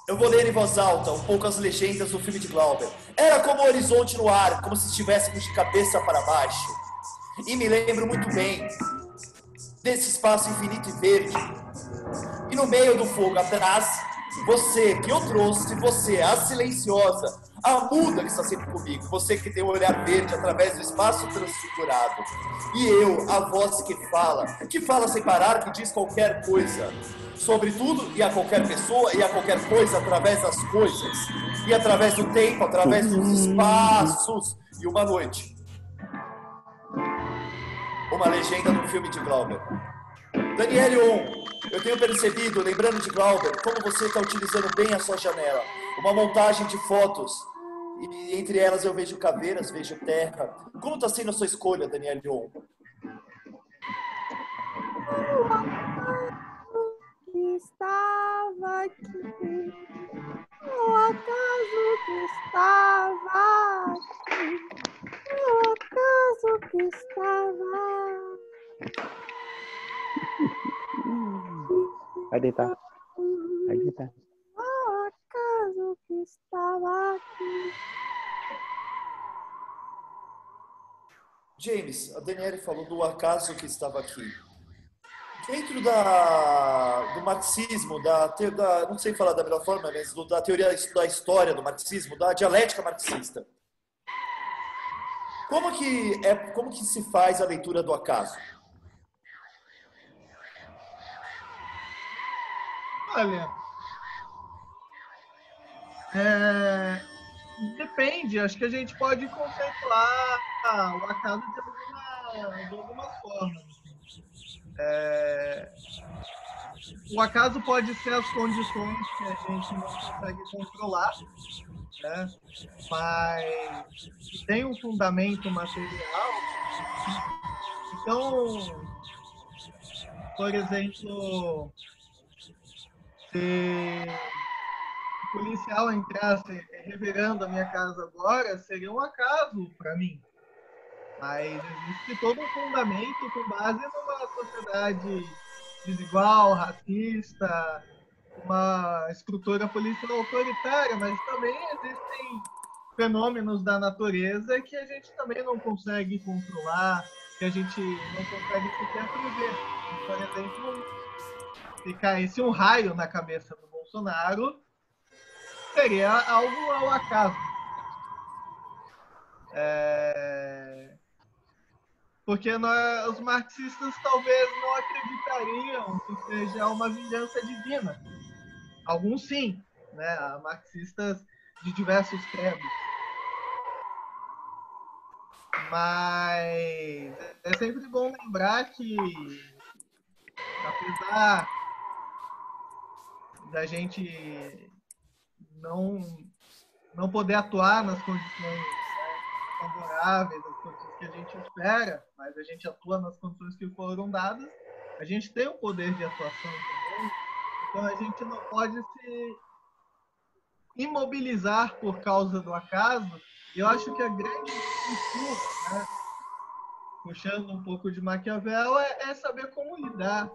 Eu vou ler em voz alta um pouco as legendas do filme de Glauber. Era como um horizonte no ar, como se estivéssemos de cabeça para baixo. E me lembro muito bem desse espaço infinito e verde. E no meio do fogo atrás, você que eu trouxe, você, a silenciosa, a muda que está sempre comigo, você que tem o olhar verde através do espaço transfigurado. E eu, a voz que fala sem parar, que diz qualquer coisa. Sobre tudo e a qualquer pessoa e a qualquer coisa através das coisas. E através do tempo, através dos espaços. E uma noite. Uma legenda do filme de Glauber. Daniele On, eu tenho percebido, lembrando de Glauber, como você está utilizando bem a sua janela. Uma montagem de fotos. E entre elas eu vejo caveiras, vejo terra. Como está sendo a sua escolha, Daniele On? Estava aqui, o acaso que estava aqui, o acaso que estava. Vai deitar. Aí tá. O acaso que estava aqui. James, a Daniele falou do acaso que estava aqui. Dentro do marxismo, não sei falar da melhor forma, mas da teoria da história do marxismo, da dialética marxista, como que se faz a leitura do acaso? Olha, depende. Acho que a gente pode conceituar o acaso de algumas formas. O acaso pode ser as condições que a gente não consegue controlar, né? Mas tem um fundamento material. Então, por exemplo, se o policial entrasse revirando a minha casa agora, seria um acaso para mim. Mas existe todo um fundamento com base numa sociedade desigual, racista, uma estrutura policial autoritária, mas também existem fenômenos da natureza que a gente também não consegue controlar, que a gente não consegue sequer prever. Por exemplo, se caísse um raio na cabeça do Bolsonaro, seria algo ao acaso. Porque os marxistas talvez não acreditariam que seja uma vingança divina. Alguns sim, né? Há marxistas de diversos credos. Mas é sempre bom lembrar que, apesar da gente não poder atuar nas condições favoráveis, as condições que a gente espera, mas a gente atua nas condições que foram dadas, a gente tem um poder de atuação também, então a gente não pode se imobilizar por causa do acaso. Eu acho que a grande cultura, né, puxando um pouco de Maquiavel, é saber como lidar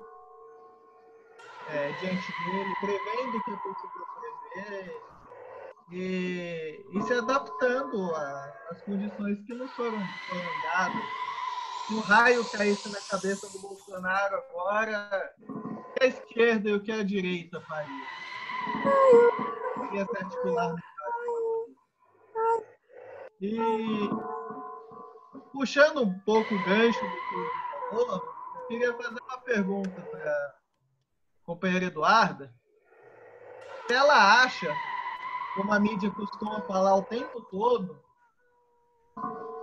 diante dele, prevendo que é possível prever, e se adaptando às condições que nos foram dadas. Se um raio caísse na cabeça do Bolsonaro agora, o que a esquerda e o que a direita faria? Queria se articular. E puxando um pouco o gancho do que ele falou, eu queria fazer uma pergunta para a companheira Eduarda. Se ela acha, como a mídia costuma falar o tempo todo,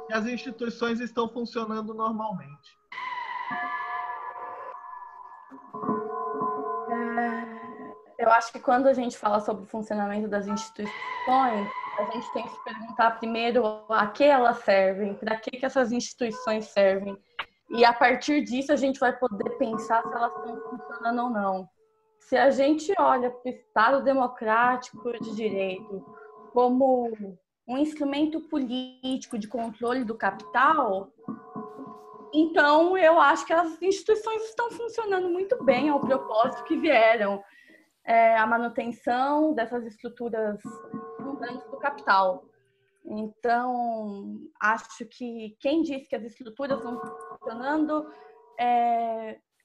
que as instituições estão funcionando normalmente. Eu acho que quando a gente fala sobre o funcionamento das instituições, a gente tem que se perguntar primeiro a que elas servem, para que essas instituições servem. E a partir disso a gente vai poder pensar se elas estão funcionando ou não. Se a gente olha para o Estado democrático de direito como um instrumento político de controle do capital, então eu acho que as instituições estão funcionando muito bem ao propósito que vieram. A manutenção dessas estruturas fundantes do capital. Então, acho que quem diz que as estruturas não estão funcionando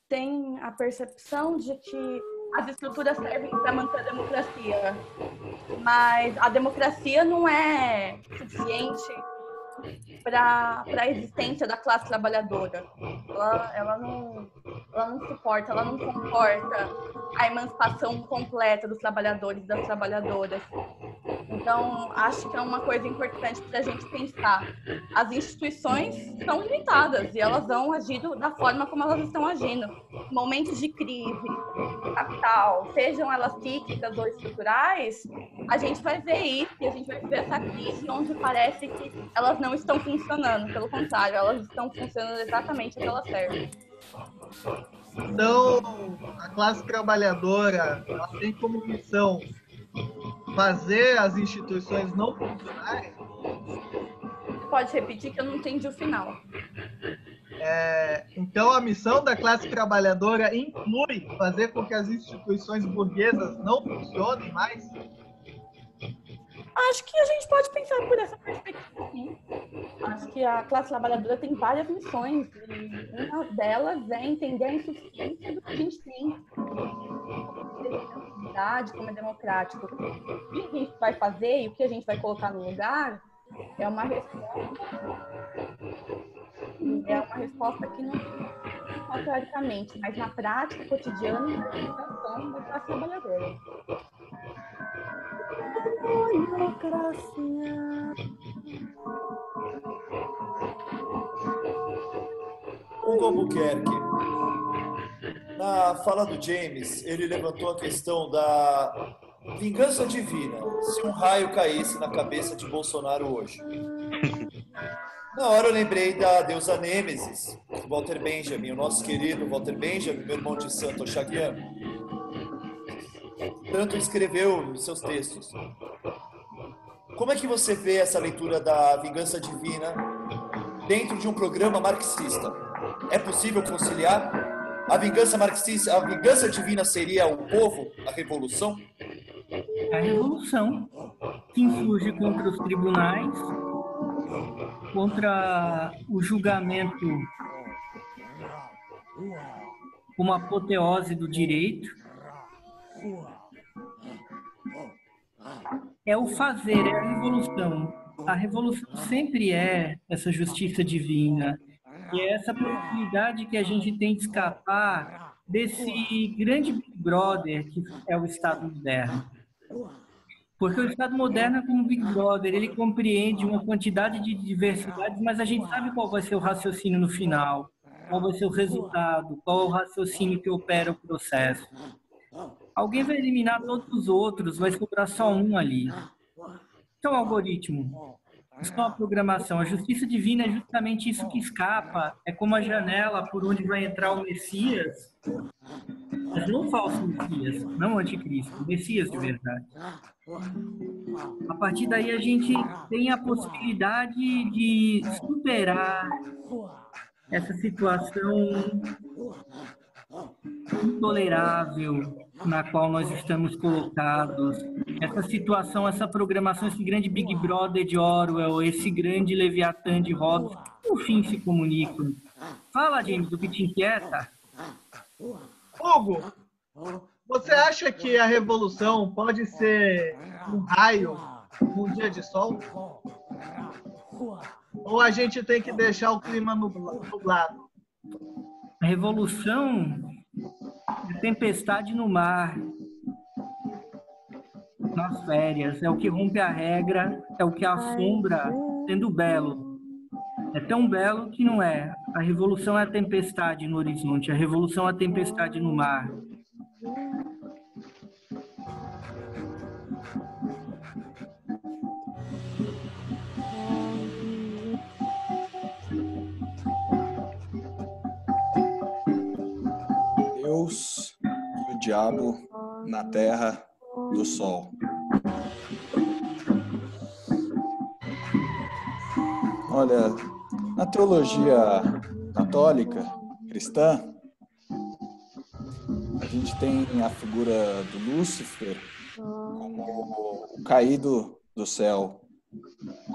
tem a percepção de que as estruturas servem para manter a democracia. Mas a democracia não é suficiente para a existência da classe trabalhadora. Ela não suporta, ela não comporta a emancipação completa dos trabalhadores e das trabalhadoras. Então, acho que é uma coisa importante para a gente pensar. As instituições são limitadas e elas vão agir da forma como elas estão agindo. Momentos de crise, capital, sejam elas cíclicas ou estruturais, a gente vai ver isso e a gente vai ver essa crise onde parece que elas não estão funcionando. Pelo contrário, elas estão funcionando exatamente o que elas servem. Então, a classe trabalhadora ela tem como missão fazer as instituições não funcionarem? Pode repetir que eu não entendi o final. Então, a missão da classe trabalhadora inclui fazer com que as instituições burguesas não funcionem mais? Acho que a gente pode pensar por essa perspectiva, sim. Acho que a classe trabalhadora tem várias missões e uma delas é entender a insuficiência do que a gente tem, como é democrático. O que a gente vai fazer e o que a gente vai colocar no lugar é uma resposta que não só teoricamente, mas na prática cotidiana e na organização da classe trabalhadora. Hugo Albuquerque, na fala do James, ele levantou a questão da vingança divina, se um raio caísse na cabeça de Bolsonaro hoje. Na hora eu lembrei da deusa Nêmesis, Walter Benjamin, o nosso querido Walter Benjamin, meu irmão de santo Oxaguiano, tanto escreveu nos seus textos. Como é que você vê essa leitura da vingança divina dentro de um programa marxista? É possível conciliar? A vingança marxista, a vingança divina seria o povo, a revolução? A revolução que insurge contra os tribunais, contra o julgamento como apoteose do direito. É o fazer, é a revolução. A revolução sempre é essa justiça divina. E é essa possibilidade que a gente tem de escapar desse grande Big Brother que é o Estado moderno. Porque o Estado moderno é como Big Brother, ele compreende uma quantidade de diversidades, mas a gente sabe qual vai ser o raciocínio no final, qual vai ser o resultado, qual é o raciocínio que opera o processo. Alguém vai eliminar todos os outros, vai sobrar só um ali. Isso é um algoritmo, isso é uma programação. A justiça divina é justamente isso que escapa, é como a janela por onde vai entrar o Messias, mas não o falso Messias, não o anticristo, o Messias de verdade. A partir daí a gente tem a possibilidade de superar essa situação intolerável na qual nós estamos colocados, essa situação, essa programação, esse grande Big Brother de Orwell, esse grande Leviatã de Hobbes, que no fim se comunicam. Fala, James, do que te inquieta? Hugo, você acha que a revolução pode ser um raio num dia de sol? Ou a gente tem que deixar o clima nublado? A revolução é tempestade no mar, nas férias, é o que rompe a regra, é o que assombra sendo belo. É tão belo que não é. A revolução é a tempestade no horizonte, a revolução é a tempestade no mar. Deus e o diabo na terra e o sol. Olha, na teologia católica, cristã, a gente tem a figura do Lúcifer como o caído do céu,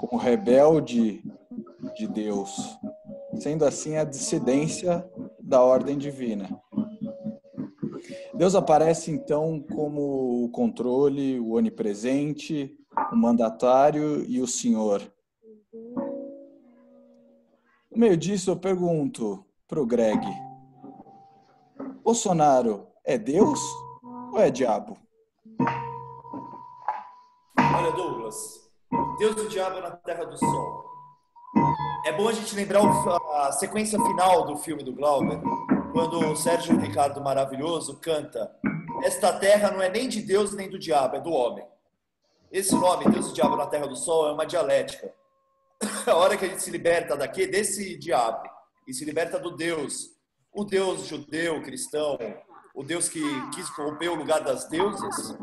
como rebelde de Deus, sendo assim a dissidência da ordem divina. Deus aparece, então, como o controle, o onipresente, o mandatário e o senhor. No meio disso, eu pergunto para o Greg, Bolsonaro é Deus ou é diabo? Olha, Douglas, Deus e o diabo na terra do sol. É bom a gente lembrar a sequência final do filme do Glauber, quando o Sérgio Ricardo Maravilhoso canta: esta terra não é nem de Deus nem do diabo, é do homem. Esse nome, Deus e o diabo na terra do sol, é uma dialética. A hora que a gente se liberta desse diabo, e se liberta do Deus, o Deus judeu, cristão, o Deus que quis corromper o lugar das deusas,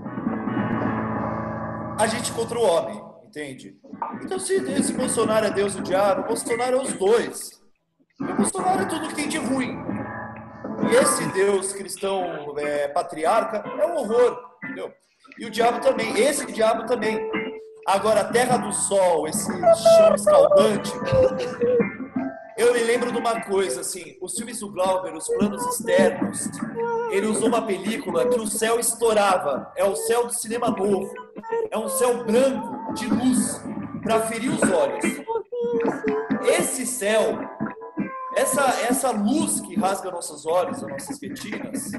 a gente contra o homem, entende? Então, se Bolsonaro é Deus e o diabo, Bolsonaro é os dois. O Bolsonaro é tudo que tem de ruim. E esse Deus cristão patriarca é um horror, entendeu? E o diabo também, esse diabo também. Agora, a terra do sol, esse chão escaldante, eu me lembro de uma coisa, assim, os filmes do Glauber, os planos externos, ele usou uma película que o céu estourava, é o céu do cinema novo, é um céu branco, de luz, para ferir os olhos. Esse céu, essa luz que rasga nossos olhos, as nossas retinas,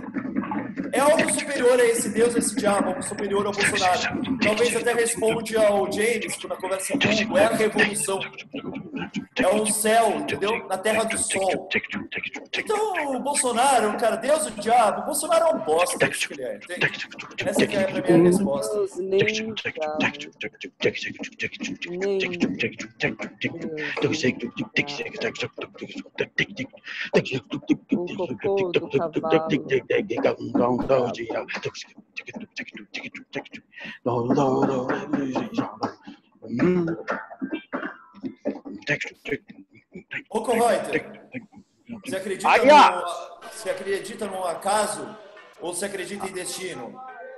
é algo superior a esse Deus, a esse diabo, algo superior ao Bolsonaro. Talvez até responde ao James, na conversa comigo, é a revolução. É o céu, entendeu? Na terra do sol. Então, o Bolsonaro, cara, Deus e o diabo, o Bolsonaro é um bosta, isso que ele é, entende? Essa que é a minha resposta. O cocô do cavalo. Ô, Correuter, você acredita no acaso ou você acredita em destino?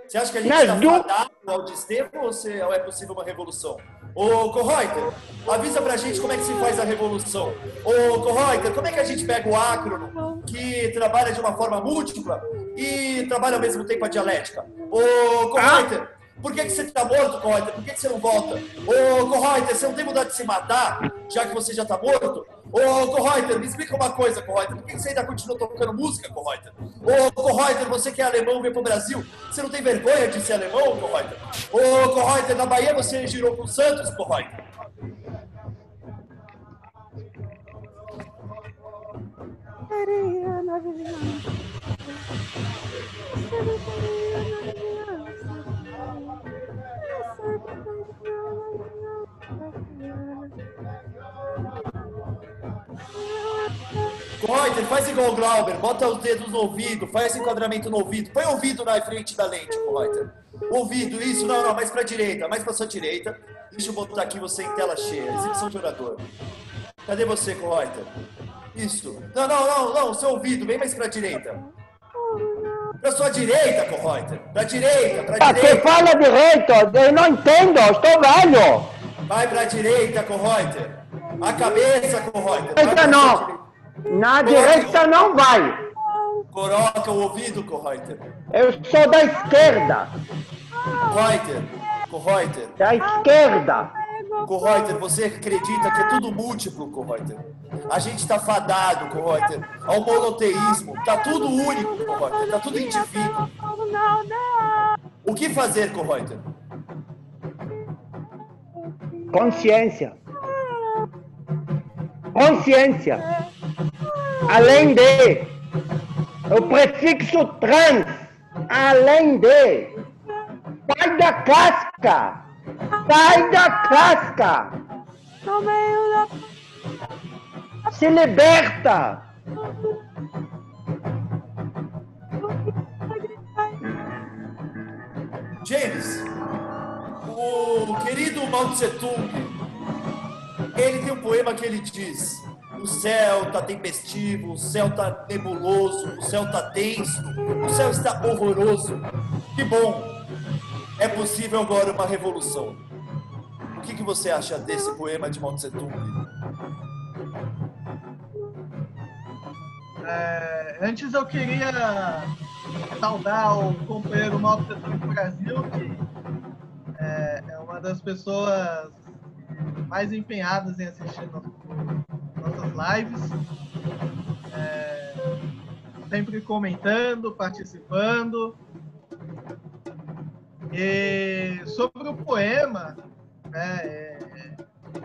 Você acha que a gente está fadado ao desterro ou é possível uma revolução? Ô, Correuter, avisa pra gente como é que se faz a revolução. Ô, Correuter, como é que a gente pega o ácrono, que trabalha de uma forma múltipla e trabalha ao mesmo tempo a dialética? Ô, Correuter, por que você tá morto, Correuter? Por que você não volta? Ô, Correuter, você não tem vontade de se matar, já que você já tá morto? Ô, Correuter, me explica uma coisa, Correuter. Por que você ainda continua tocando música, Correuter? Ô, Correuter, você que é alemão, veio pro Brasil. Você não tem vergonha de ser alemão, Correuter? Ô, Correuter, na Bahia você girou com o Santos, Correuter. Areia na vizinhança. Correuter, faz igual o Glauber, bota os dedos no ouvido, faz esse enquadramento no ouvido, põe o ouvido na frente da lente, Correuter. Ouvido, isso, não, mais pra direita, mais pra sua direita. Deixa eu botar aqui você em tela cheia, exibição de orador. Cadê você, Correuter? Isso. Não, seu ouvido, bem mais pra direita. Pra sua direita, Correuter. Pra direita. Você fala direito, eu não entendo, estou velho. Vai pra direita, Correuter. A cabeça, Correuter. Não. Na direita não vai. Coloca o ouvido, Correuter. Eu sou da esquerda. Correuter. Da esquerda. Correuter, você acredita que é tudo múltiplo, Correuter? A gente está fadado, Correuter, ao monoteísmo. Tá tudo único, Correuter. Tá tudo indivíduo. O que fazer, Correuter? Consciência. Além de. O prefixo trans. Além de. Sai da casca. No meio da... Se liberta. James, o querido Mao Tse Tung, ele tem um poema que ele diz: o céu tá tempestivo, o céu tá nebuloso, o céu tá denso, o céu está horroroso. Que bom, é possível agora uma revolução. O que você acha desse poema de Mao Tse Tung? Antes eu queria saudar o companheiro Mao Tse Tung do Brasil, que é uma das pessoas mais empenhadas em assistir nossas lives, sempre comentando, participando. E sobre o poema,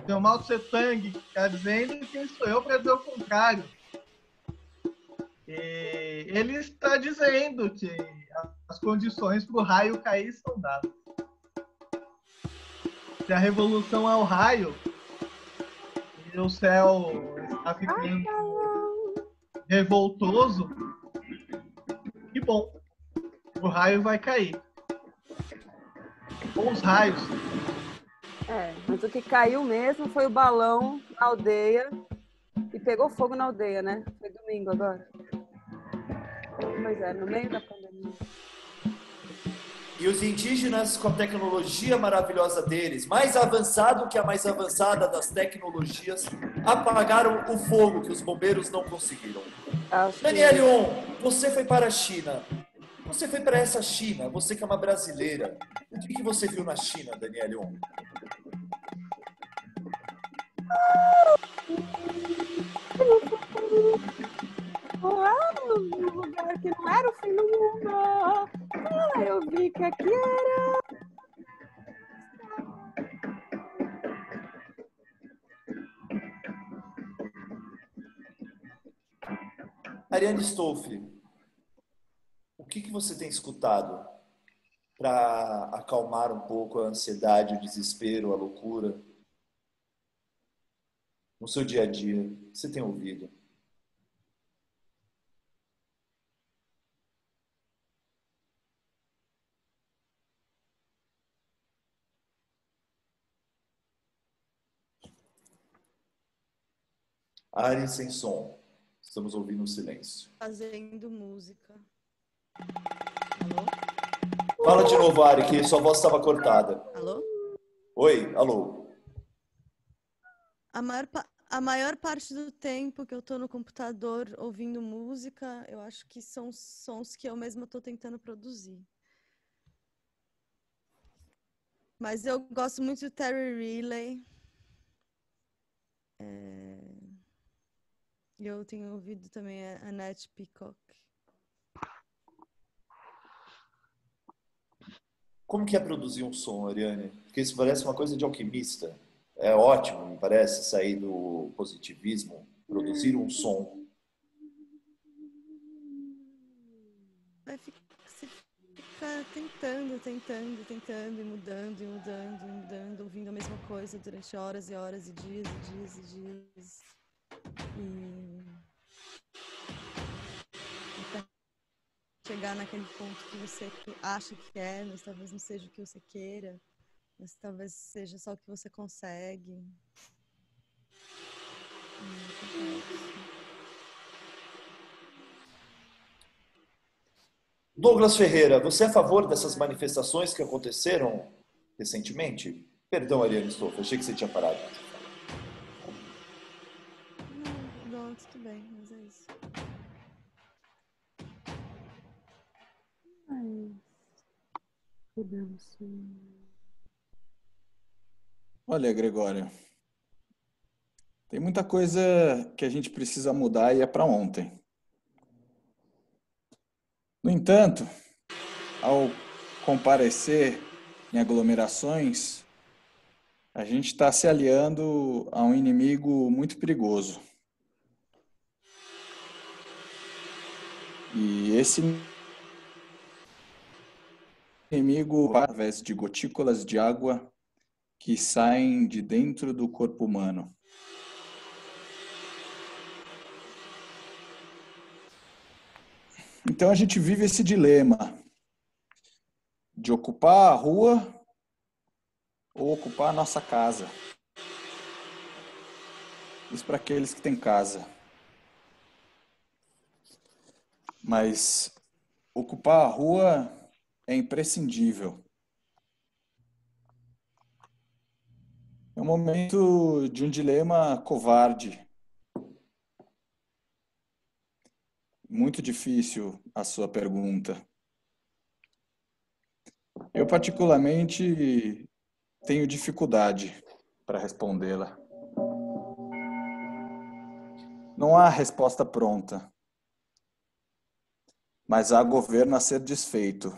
tem o Mao Tse Tung que está dizendo, e quem sou eu para dizer o contrário? E ele está dizendo que as condições para o raio cair estão dadas. Se a revolução é o raio e o céu está ficando revoltoso, que bom, o raio vai cair. Com os raios. Mas o que caiu mesmo foi o balão na aldeia E pegou fogo na aldeia, né? Foi domingo agora. Pois é, no meio da pandemia. E os indígenas, com a tecnologia maravilhosa deles, mais avançado que a mais avançada das tecnologias, apagaram o fogo que os bombeiros não conseguiram. Danielion, você foi para a China. Você foi para essa China, você que é uma brasileira. O que você viu na China, Danielion? Um lugar que não era o fim do mundo. Eu vi que aqui era. Ariane Stolfi, o que você tem escutado para acalmar um pouco a ansiedade, o desespero, a loucura no seu dia a dia? O que você tem ouvido? Ari sem som. Estamos ouvindo o silêncio. Fazendo música. Alô? Fala de novo, Ari, que sua voz estava cortada. Alô? Oi, alô. A maior parte do tempo que eu tô no computador ouvindo música, eu acho que são sons que eu mesma tô tentando produzir. Mas eu gosto muito do Terry Riley. E eu tenho ouvido também a Annette Peacock. Como que é produzir um som, Ariane? Porque isso parece uma coisa de alquimista. É ótimo, me parece, sair do positivismo, produzir um som. Você fica tentando, e mudando, ouvindo a mesma coisa durante horas e horas e dias e dias e dias. E até chegar naquele ponto que você acha que é, mas talvez não seja o que você queira, mas talvez seja só o que você consegue. Douglas Ferreira, você é a favor dessas manifestações que aconteceram recentemente? Perdão, Ariane Stolfi, achei que você tinha parado. Não, tudo bem, mas é isso. Olha, Gregório, tem muita coisa que a gente precisa mudar e é para ontem. No entanto, ao comparecer em aglomerações, a gente está se aliando a um inimigo muito perigoso. E esse inimigo, através de gotículas de água que saem de dentro do corpo humano. Então a gente vive esse dilema de ocupar a rua ou ocupar a nossa casa. Isso para aqueles que têm casa. Mas ocupar a rua é imprescindível. É um momento de um dilema covarde. Muito difícil a sua pergunta. Eu, particularmente, tenho dificuldade para respondê-la. Não há resposta pronta, mas há governo a ser desfeito.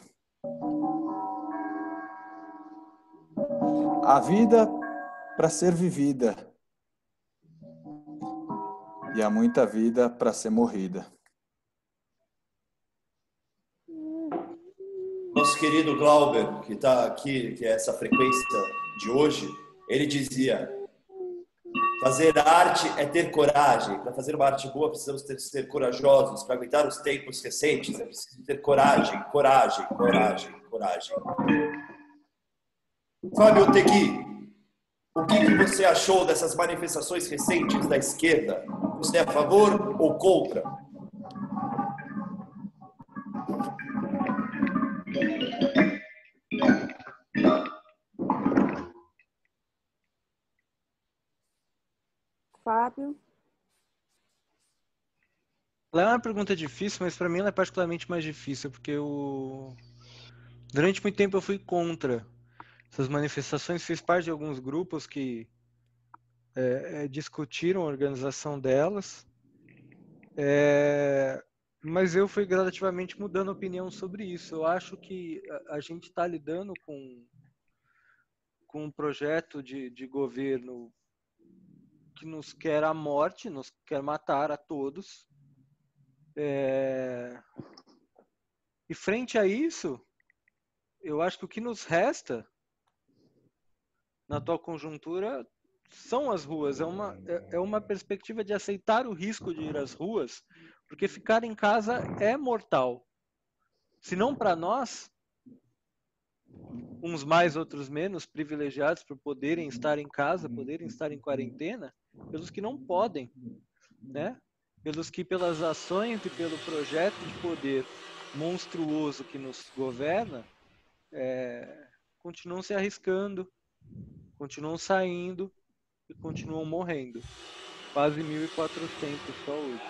Há vida para ser vivida e há muita vida para ser morrida. Nosso querido Glauber, que está aqui, que é essa frequência de hoje, ele dizia: fazer arte é ter coragem. Para fazer uma arte boa, precisamos ser corajosos. Para aguentar os tempos recentes, é preciso ter coragem, coragem, coragem, coragem. Fábio Tegui, O que você achou dessas manifestações recentes da esquerda? Você é a favor ou contra? Fábio? Ela é uma pergunta difícil, mas para mim ela é particularmente mais difícil, porque durante muito tempo eu fui contra essas manifestações, fiz parte de alguns grupos que discutiram a organização delas, mas eu fui gradativamente mudando opinião sobre isso. Eu acho que a gente está lidando com um projeto de governo que nos quer a morte, nos quer matar a todos. E frente a isso, eu acho que o que nos resta na atual conjuntura são as ruas. É uma perspectiva de aceitar o risco de ir às ruas, porque ficar em casa é mortal. Se não para nós, uns mais, outros menos privilegiados por poderem estar em casa, poderem estar em quarentena, pelos que não podem, né? Pelos que, pelas ações e pelo projeto de poder monstruoso que nos governa, continuam se arriscando, continuam saindo e continuam morrendo. Quase 1.400 só hoje.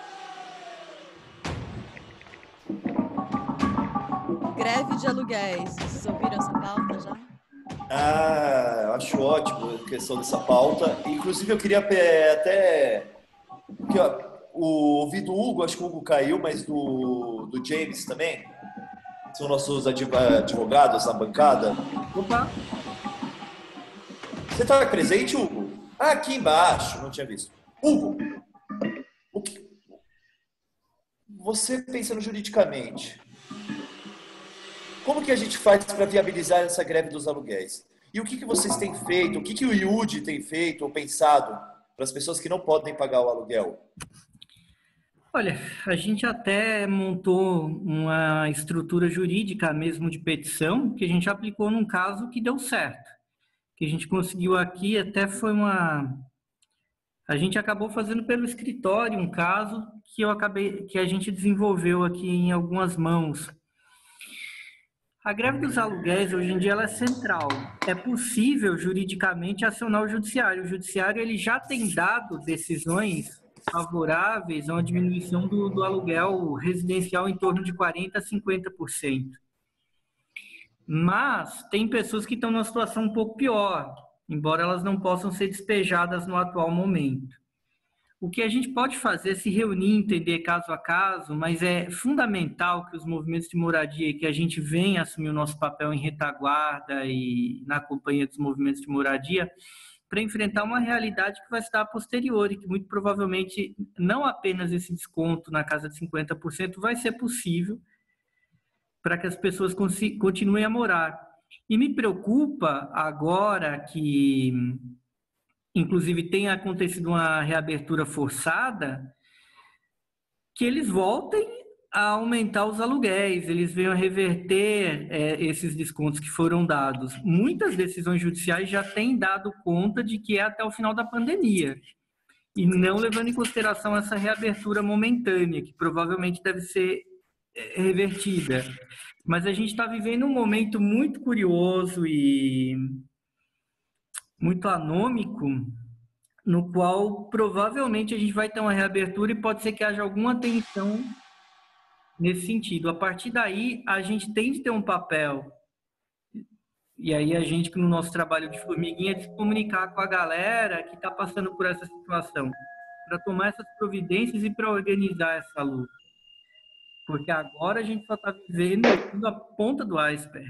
Greve de aluguéis. Vocês ouviram essa pauta já? Eu acho ótimo a questão dessa pauta. Inclusive, eu queria até... ouvi do Hugo, acho que o Hugo caiu, mas do James também. São nossos advogados na bancada. Opa! Você estava presente, Hugo? Aqui embaixo, não tinha visto. Hugo, você pensando juridicamente, como que a gente faz para viabilizar essa greve dos aluguéis? E o que vocês têm feito? O que o IUD tem feito ou pensado para as pessoas que não podem pagar o aluguel? Olha, a gente até montou uma estrutura jurídica mesmo de petição, que a gente aplicou num caso que deu certo. Que a gente conseguiu aqui, até foi a gente acabou fazendo pelo escritório um caso que a gente desenvolveu aqui em algumas mãos. A greve dos aluguéis, hoje em dia, ela é central. É possível, juridicamente, acionar o judiciário. O judiciário ele já tem dado decisões favoráveis a uma diminuição do aluguel residencial em torno de 40% a 50%. Mas tem pessoas que estão numa situação um pouco pior, embora elas não possam ser despejadas no atual momento. O que a gente pode fazer é se reunir, entender caso a caso, mas é fundamental que os movimentos de moradia, que a gente venha assumir o nosso papel em retaguarda e na companhia dos movimentos de moradia, para enfrentar uma realidade que vai estar a posteriori, que muito provavelmente não apenas esse desconto na casa de 50% vai ser possível para que as pessoas continuem a morar. E me preocupa agora que, inclusive, tenha acontecido uma reabertura forçada, que eles voltem a aumentar os aluguéis, eles venham a reverter esses descontos que foram dados. Muitas decisões judiciais já têm dado conta de que é até o final da pandemia, e não levando em consideração essa reabertura momentânea, que provavelmente deve ser revertida. Mas a gente está vivendo um momento muito curioso e muito anômico, no qual provavelmente a gente vai ter uma reabertura e pode ser que haja alguma tensão nesse sentido. A partir daí, a gente tem de ter um papel, e aí a gente, no nosso trabalho de formiguinha, de se comunicar com a galera que está passando por essa situação, para tomar essas providências e para organizar essa luta. Porque agora a gente só está vivendo a ponta do iceberg.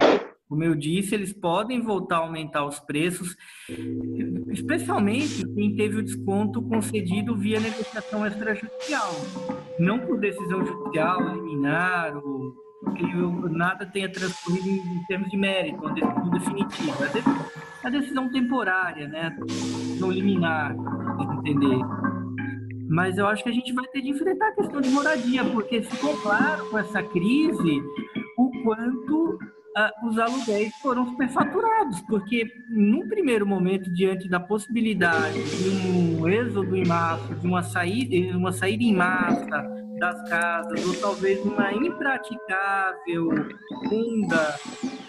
Como eu disse, eles podem voltar a aumentar os preços, especialmente quem teve o desconto concedido via negociação extrajudicial. Não por decisão judicial, liminar, ou que nada tenha transcorrido em termos de mérito, uma decisão definitiva. A decisão temporária, né? Não liminar, entender. Mas eu acho que a gente vai ter de enfrentar a questão de moradia, porque ficou claro com essa crise o quanto os aluguéis foram superfaturados, porque num primeiro momento, diante da possibilidade de um êxodo em massa, de uma saída em massa das casas, ou talvez uma impraticável onda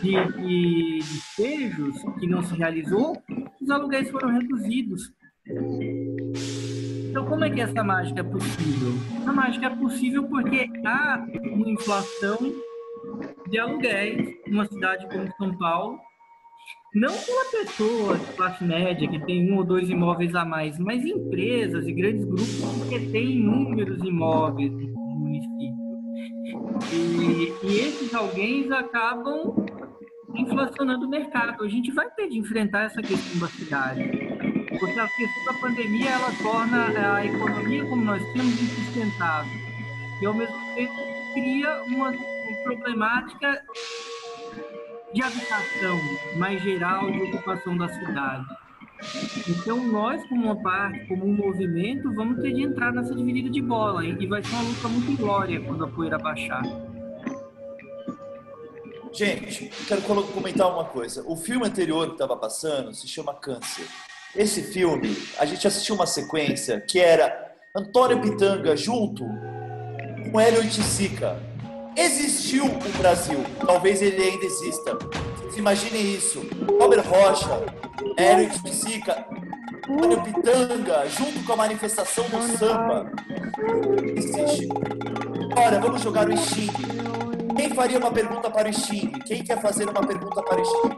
de despejos que não se realizou, os aluguéis foram reduzidos. Então, como é que essa mágica é possível? A mágica é possível porque há uma inflação de aluguéis numa cidade como São Paulo, não pela pessoa de classe média que tem 1 ou 2 imóveis a mais, mas empresas e grandes grupos que têm inúmeros imóveis no município. E esses alguém acabam inflacionando o mercado. A gente vai ter de enfrentar essa questão da cidade, porque a questão da pandemia ela torna a economia como nós temos insustentável e ao mesmo tempo cria uma problemática de habitação mais geral, de ocupação da cidade. Então nós, como uma parte, como um movimento, vamos ter de entrar nessa dividida de bola e vai ser uma luta muito glória quando a poeira baixar. Gente, quero comentar uma coisa. O filme anterior que estava passando se chama Câncer. Esse filme, a gente assistiu uma sequência que era Antônio Pitanga junto com Hélio Oiticica. Existiu o Brasil, talvez ele ainda exista. Vocês imaginem isso. Robert Rocha, Hélio Oiticica, Antônio Pitanga, junto com a manifestação do samba. Existe. Olha, vamos jogar o Sting. Quem faria uma pergunta para o Sting? Quem quer fazer uma pergunta para o Sting?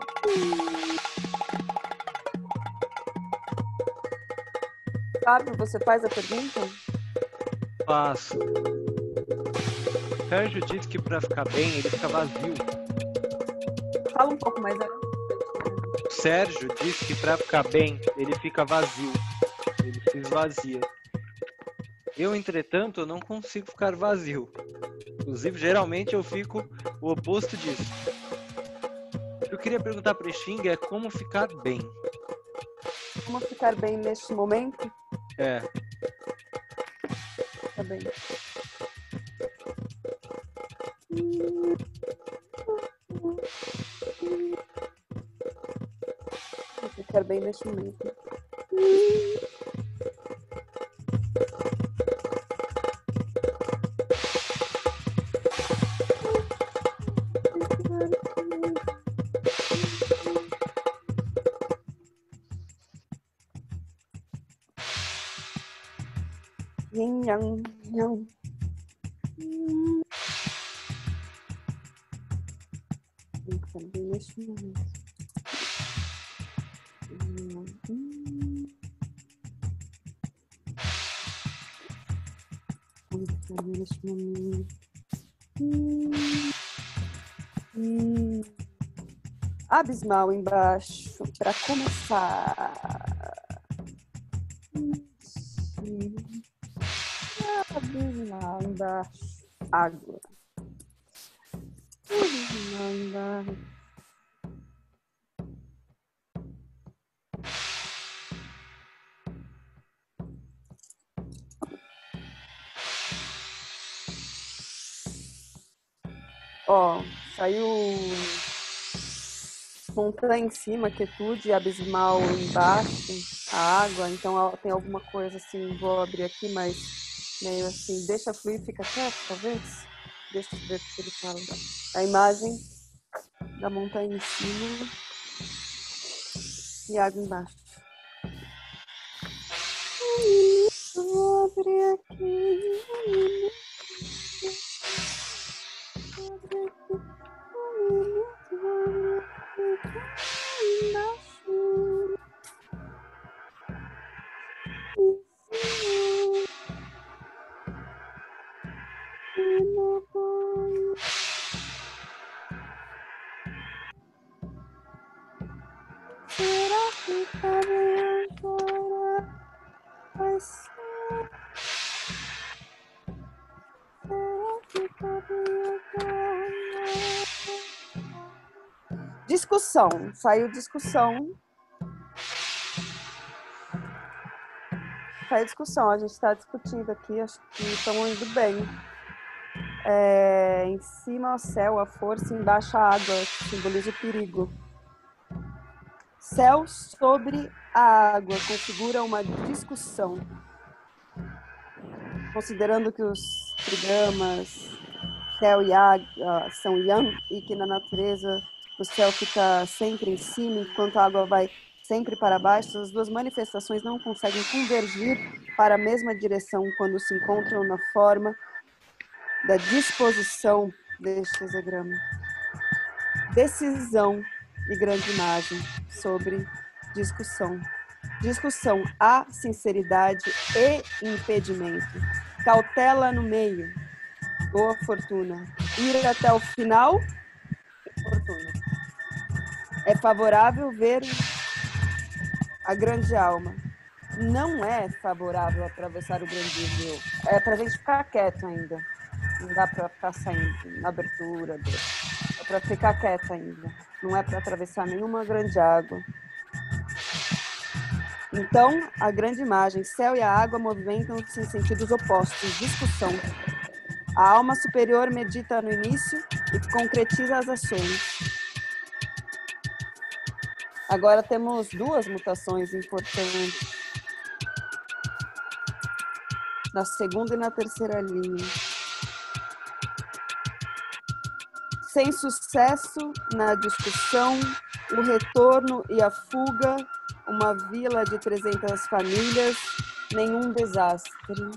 Fábio, você faz a pergunta? Faço. Sérgio disse que para ficar bem ele fica vazio. Fala um pouco mais alto. Sérgio disse que para ficar bem ele fica vazio. Ele se esvazia. Eu, entretanto, não consigo ficar vazio. Inclusive, geralmente eu fico o oposto disso. O que eu queria perguntar para o Xing é como ficar bem. Como ficar bem neste momento? É. Tá bem. Como ficar bem neste momento? Yin yang yang. Ficar bem neste momento. Ficar bem neste momento. Abismal embaixo para começar. Abismal embaixo. Água. Abismal embaixo. Ó, saiu montanha em cima, quietude, abismal embaixo, a água, então tem alguma coisa assim, vou abrir aqui, mas meio assim, deixa fluir, fica quieto, talvez? Deixa eu ver o que ele fala. A imagem da montanha em cima e água embaixo. Vou abrir aqui. Será que tá bem agora? Vai ser. Será que tá bem agora? Discussão. Saiu discussão. Saiu discussão. A gente está discutindo aqui. Acho que estamos indo bem. Em cima o céu, a força, embaixo a água, que simboliza o perigo. Céu sobre a água configura uma discussão. Considerando que os trigramas, céu e água, são yang, e que na natureza o céu fica sempre em cima, enquanto a água vai sempre para baixo, as duas manifestações não conseguem convergir para a mesma direção quando se encontram na forma da disposição deste hexagrama. Decisão e grande imagem sobre discussão. Discussão há sinceridade e impedimento. Cautela no meio. Boa fortuna. Ir até o final. Fortuna. É favorável ver a grande alma. Não é favorável atravessar o grande rio. É pra gente ficar quieto ainda. Não dá pra ficar saindo na abertura. É pra ficar quieto ainda. Não é pra atravessar nenhuma grande água. Então, a grande imagem, céu e a água movimentam-se em sentidos opostos, discussão. A alma superior medita no início e concretiza as ações. Agora temos duas mutações importantes. Na segunda e na terceira linha. Sem sucesso na discussão, o retorno e a fuga, uma vila de 300 famílias, nenhum desastre.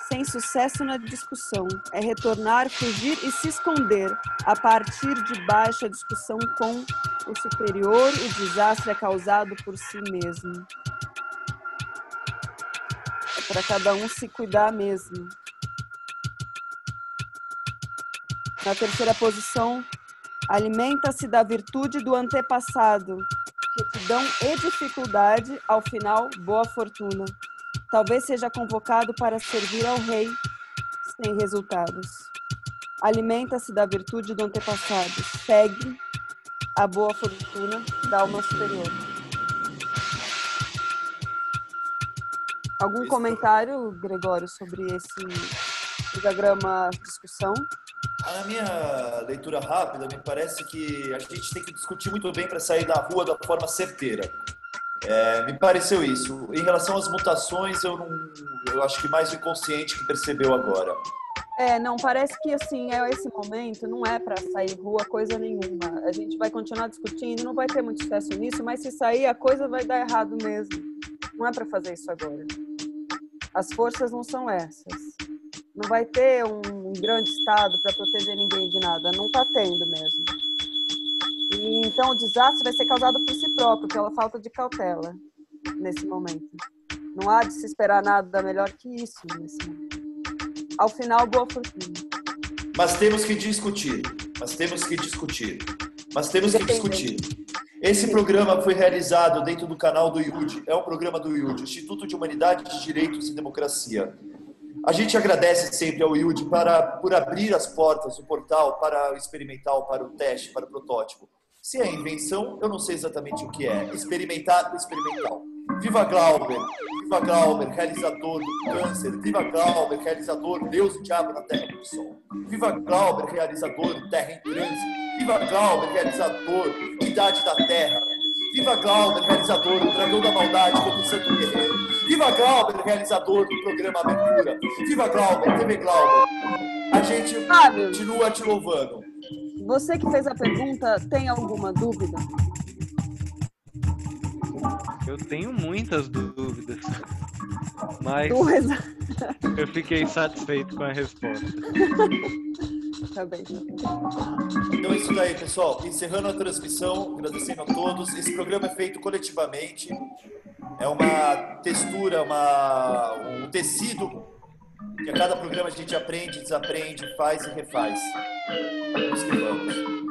Sem sucesso na discussão, é retornar, fugir e se esconder. A partir de baixo, a discussão com o superior, o desastre é causado por si mesmo. É para cada um se cuidar mesmo. Na terceira posição, alimenta-se da virtude do antepassado. Retidão e dificuldade, ao final, boa fortuna. Talvez seja convocado para servir ao rei, sem resultados. Alimenta-se da virtude do antepassado. Segue a boa fortuna da alma superior. Algum comentário, Gregório, sobre esse diagrama de discussão? Na minha leitura rápida, me parece que a gente tem que discutir muito bem para sair da rua da forma certeira. Me pareceu isso. Em relação às mutações, eu acho que mais o inconsciente que percebeu agora. Não, parece que assim, esse momento não é para sair rua coisa nenhuma. A gente vai continuar discutindo, não vai ter muito sucesso nisso, mas se sair, a coisa vai dar errado mesmo. Não é para fazer isso agora. As forças não são essas. Não vai ter um grande Estado para proteger ninguém de nada. Não está tendo mesmo. E, então, o desastre vai ser causado por si próprio, pela falta de cautela nesse momento. Não há de se esperar nada melhor que isso nesse momento. Ao final, boa fortuna. Mas temos que discutir. Esse programa foi realizado dentro do canal do IUD. É um programa do IUD, Instituto de Humanidade, Direitos e Democracia. A gente agradece sempre ao IUD por abrir as portas, o portal para o experimental, para o teste, para o protótipo. Se é invenção, eu não sei exatamente o que é. Experimentar, experimental. Viva Glauber, realizador do câncer. Viva Glauber, realizador Deus, o Diabo na Terra do Sol. Viva Glauber, realizador Terra em Trânsito. Viva Glauber, realizador Idade da Terra. Viva Glauber, realizador do Dragão da Maldade contra o Santo Guerreiro. Viva Glauber, realizador do programa Abertura. Viva Glauber, TV Glauber. A gente continua te louvando. Você que fez a pergunta, tem alguma dúvida? Eu tenho muitas dúvidas, mas eu fiquei satisfeito com a resposta. Tá bem. Então é isso daí, pessoal. Encerrando a transmissão, agradecendo a todos. Esse programa é feito coletivamente. É uma textura, um tecido que a cada programa a gente aprende, desaprende, faz e refaz. Vamos que vamos.